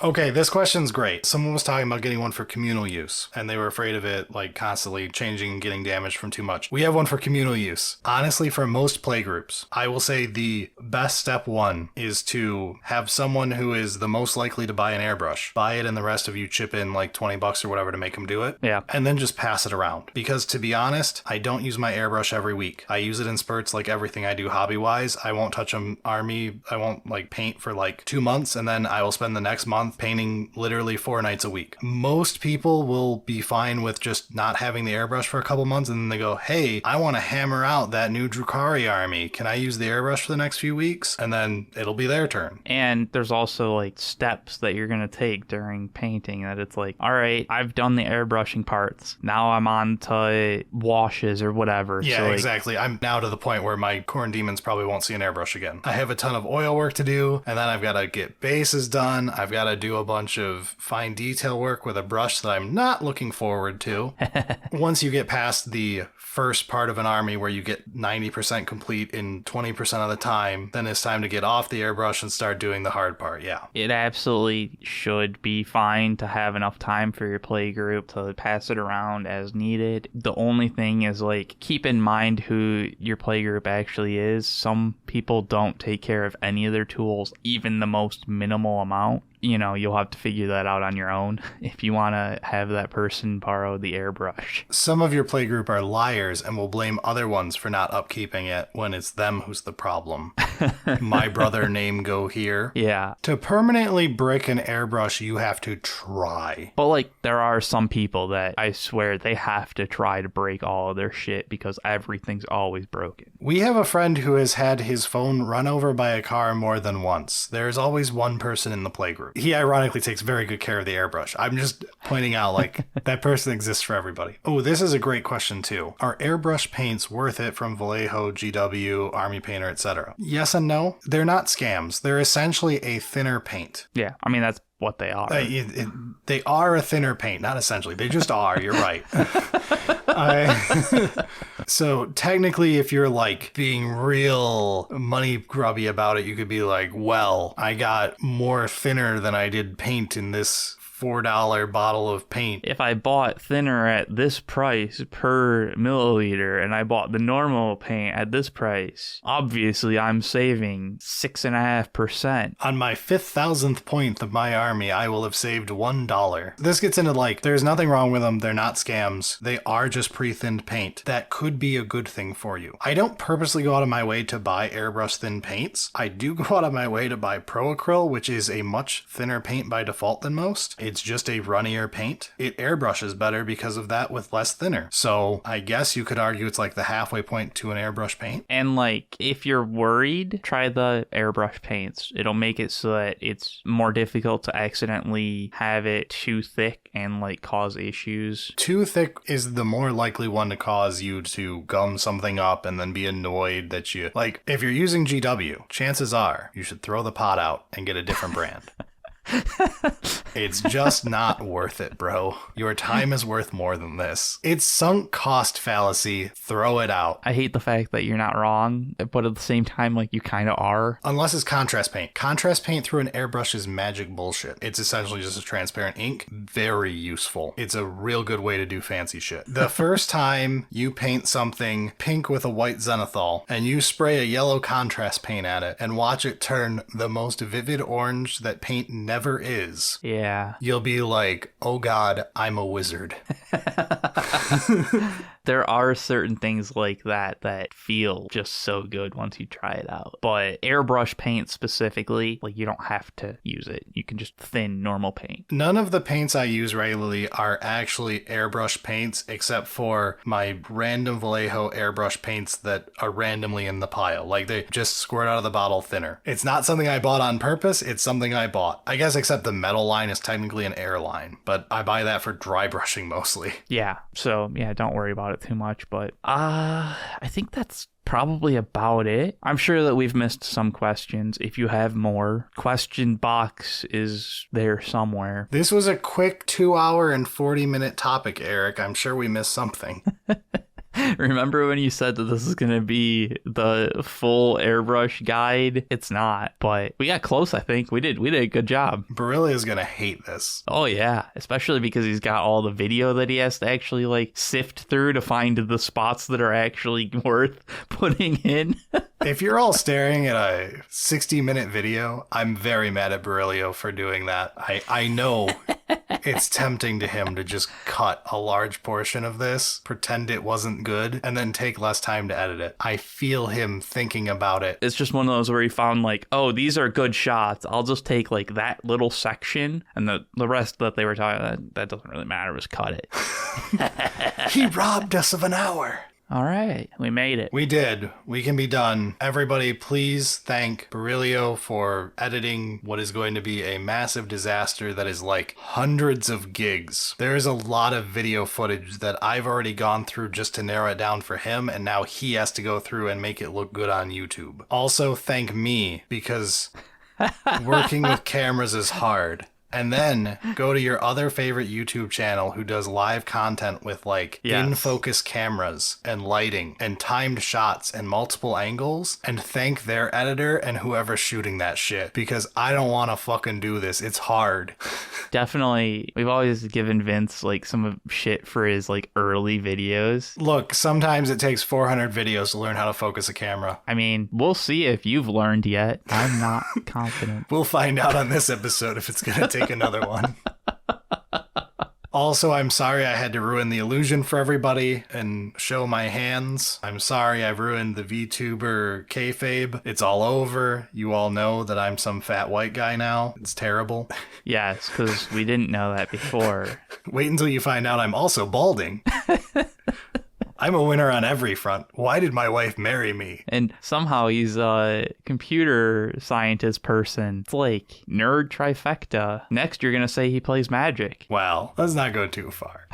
Speaker 1: Okay, this question's great. Someone was talking about getting one for communal use, and they were afraid of it, like, constantly changing and getting damaged from too much. We have one for communal use. Honestly, for most playgroups, I will say the best step one is to have someone who is the most likely to buy an airbrush. Buy it, and the rest of you chip in, like, $20 or whatever to make them do it.
Speaker 2: Yeah.
Speaker 1: And then just pass it around. Because, to be honest, I don't use my airbrush every week. I use it in spurts like everything I do hobby-wise. I won't touch them army. I won't, like, paint for, like, 2 months, and then I will spend the next month painting literally 4 nights a week. Most people will be fine with just not having the airbrush for a couple months and then they go, hey, I want to hammer out that new Drukhari army. Can I use the airbrush for the next few weeks? And then it'll be their turn.
Speaker 2: And there's also like steps that you're going to take during painting that it's like, all right, I've done the airbrushing parts. Now I'm on to washes or whatever.
Speaker 1: Yeah,
Speaker 2: so, like,
Speaker 1: exactly. I'm now to the point where my corn demons probably won't see an airbrush again. I have a ton of oil work to do, and then I've got to get bases done. I've got to do a bunch of fine detail work with a brush that I'm not looking forward to. Once you get past the first part of an army where you get 90% complete in 20% of the time, then it's time to get off the airbrush and start doing the hard part. Yeah.
Speaker 2: It absolutely should be fine to have enough time for your play group to pass it around as needed. The only thing is, like, keep in mind who your play group actually is. Some people don't take care of any of their tools, even the most minimal amount. You know, you'll have to figure that out on your own if you want to have that person borrow the airbrush.
Speaker 1: Some of your playgroup are liars and will blame other ones for not upkeeping it when it's them who's the problem. My brother name go here.
Speaker 2: Yeah.
Speaker 1: To permanently brick an airbrush, you have to try.
Speaker 2: But, like, there are some people that I swear they have to try to break all of their shit because everything's always broken.
Speaker 1: We have a friend who has had his phone run over by a car more than once. There's always one person in the playgroup. He ironically takes very good care of the airbrush. I'm just pointing out, like, that person exists for everybody. Oh, this is a great question, too. Are airbrush paints worth it from Vallejo, GW, Army Painter, etc.? Yes and no. They're not scams. They're essentially a thinner paint.
Speaker 2: Yeah, I mean, that's what they are.
Speaker 1: They are a thinner paint, not essentially. They just are. You're right. So technically, if you're like being real money grubby about it, you could be like, well, I got more thinner than I did paint in this $4 bottle of paint.
Speaker 2: If I bought thinner at this price per milliliter and I bought the normal paint at this price, obviously I'm saving 6.5%.
Speaker 1: On my 5,000th point of my army, I will have saved $1. This gets into like, there's nothing wrong with them. They're not scams. They are just pre-thinned paint. That could be a good thing for you. I don't purposely go out of my way to buy airbrush thin paints. I do go out of my way to buy Pro Acryl, which is a much thinner paint by default than most. It's just a runnier paint. It airbrushes better because of that with less thinner. So I guess you could argue it's like the halfway point to an airbrush paint.
Speaker 2: And like, if you're worried, try the airbrush paints. It'll make it so that it's more difficult to accidentally have it too thick and like cause issues.
Speaker 1: Too thick is the more likely one to cause you to gum something up and then be annoyed that you, like, if you're using GW, chances are you should throw the pot out and get a different brand. It's just not worth it, bro. Your time is worth more than this. It's sunk cost fallacy. Throw it out.
Speaker 2: I hate the fact that you're not wrong, but at the same time, like, you kind of are.
Speaker 1: Unless it's contrast paint. Contrast paint through an airbrush is magic bullshit. It's essentially just a transparent ink. Very useful. It's a real good way to do fancy shit. The first time you paint something pink with a white zenithal and you spray a yellow contrast paint at it and watch it turn the most vivid orange that paint never is.
Speaker 2: Yeah.
Speaker 1: You'll be like, oh god, I'm a wizard.
Speaker 2: There are certain things like that that feel just so good once you try it out. But airbrush paint specifically, like, you don't have to use it. You can just thin normal paint.
Speaker 1: None of the paints I use regularly are actually airbrush paints except for my random Vallejo airbrush paints that are randomly in the pile. Like, they just squirt out of the bottle thinner. It's not something I bought on purpose. It's something I bought. I guess except the metal line is technically an air line, but I buy that for dry brushing mostly.
Speaker 2: Yeah. So, yeah, don't worry about it too much. But I think that's probably about it. I'm sure that we've missed some questions. If you have more, question box is there somewhere.
Speaker 1: This was a quick 2-hour and 40-minute topic, Eric. I'm sure we missed something.
Speaker 2: Remember when you said that this is going to be the full airbrush guide? It's not, but we got close, I think. We did a good job.
Speaker 1: Barilla's gonna hate this.
Speaker 2: Oh yeah, especially because he's got all the video that he has to actually like sift through to find the spots that are actually worth putting in.
Speaker 1: If you're all staring at a 60-minute video, I'm very mad at Barilio for doing that. I know it's tempting to him to just cut a large portion of this, pretend it wasn't good, and then take less time to edit it. I feel him thinking about it.
Speaker 2: It's just one of those where he found like, oh, these are good shots. I'll just take like that little section, and the rest that they were talking, that doesn't really matter. Just cut it.
Speaker 1: He robbed us of an hour.
Speaker 2: All right, we made it.
Speaker 1: We did. We can be done. Everybody, please thank Barilio for editing what is going to be a massive disaster that is like hundreds of gigs. There is a lot of video footage that I've already gone through just to narrow it down for him, and now he has to go through and make it look good on YouTube. Also, thank me, because working with cameras is hard. And then go to your other favorite YouTube channel who does live content with like in-focus cameras and lighting and timed shots and multiple angles, and thank their editor and whoever's shooting that shit, because I don't want to fucking do this. It's hard.
Speaker 2: Definitely. We've always given Vince like some shit for his like early videos.
Speaker 1: Look, sometimes it takes 400 videos to learn how to focus a camera.
Speaker 2: I mean, we'll see if you've learned yet. I'm not confident.
Speaker 1: We'll find out on this episode if it's going to take another one. Also, I'm sorry I had to ruin the illusion for everybody and show my hands. I'm sorry I've ruined the VTuber Kayfabe. It's all over. You all know that I'm some fat white guy now. It's terrible.
Speaker 2: Yes, because we didn't know that before.
Speaker 1: Wait until you find out I'm also balding. I'm a winner on every front. Why did my wife marry me?
Speaker 2: And somehow he's a computer scientist person. It's like nerd trifecta. Next, you're going to say he plays Magic.
Speaker 1: Well, let's not go too far.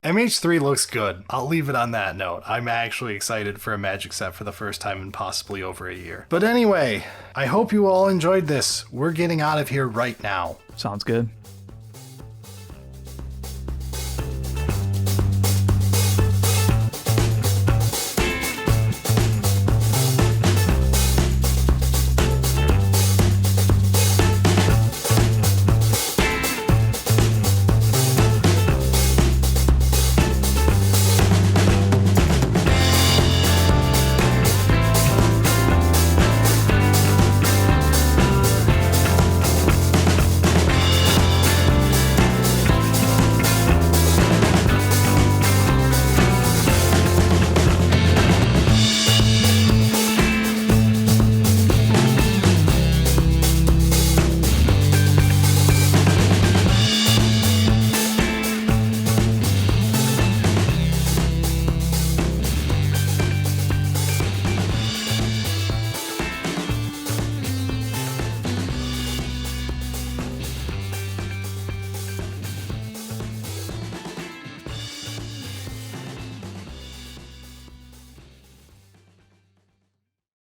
Speaker 1: MH3 looks good. I'll leave it on that note. I'm actually excited for a Magic set for the first time in possibly over a year. But anyway, I hope you all enjoyed this. We're getting out of here right now.
Speaker 2: Sounds good.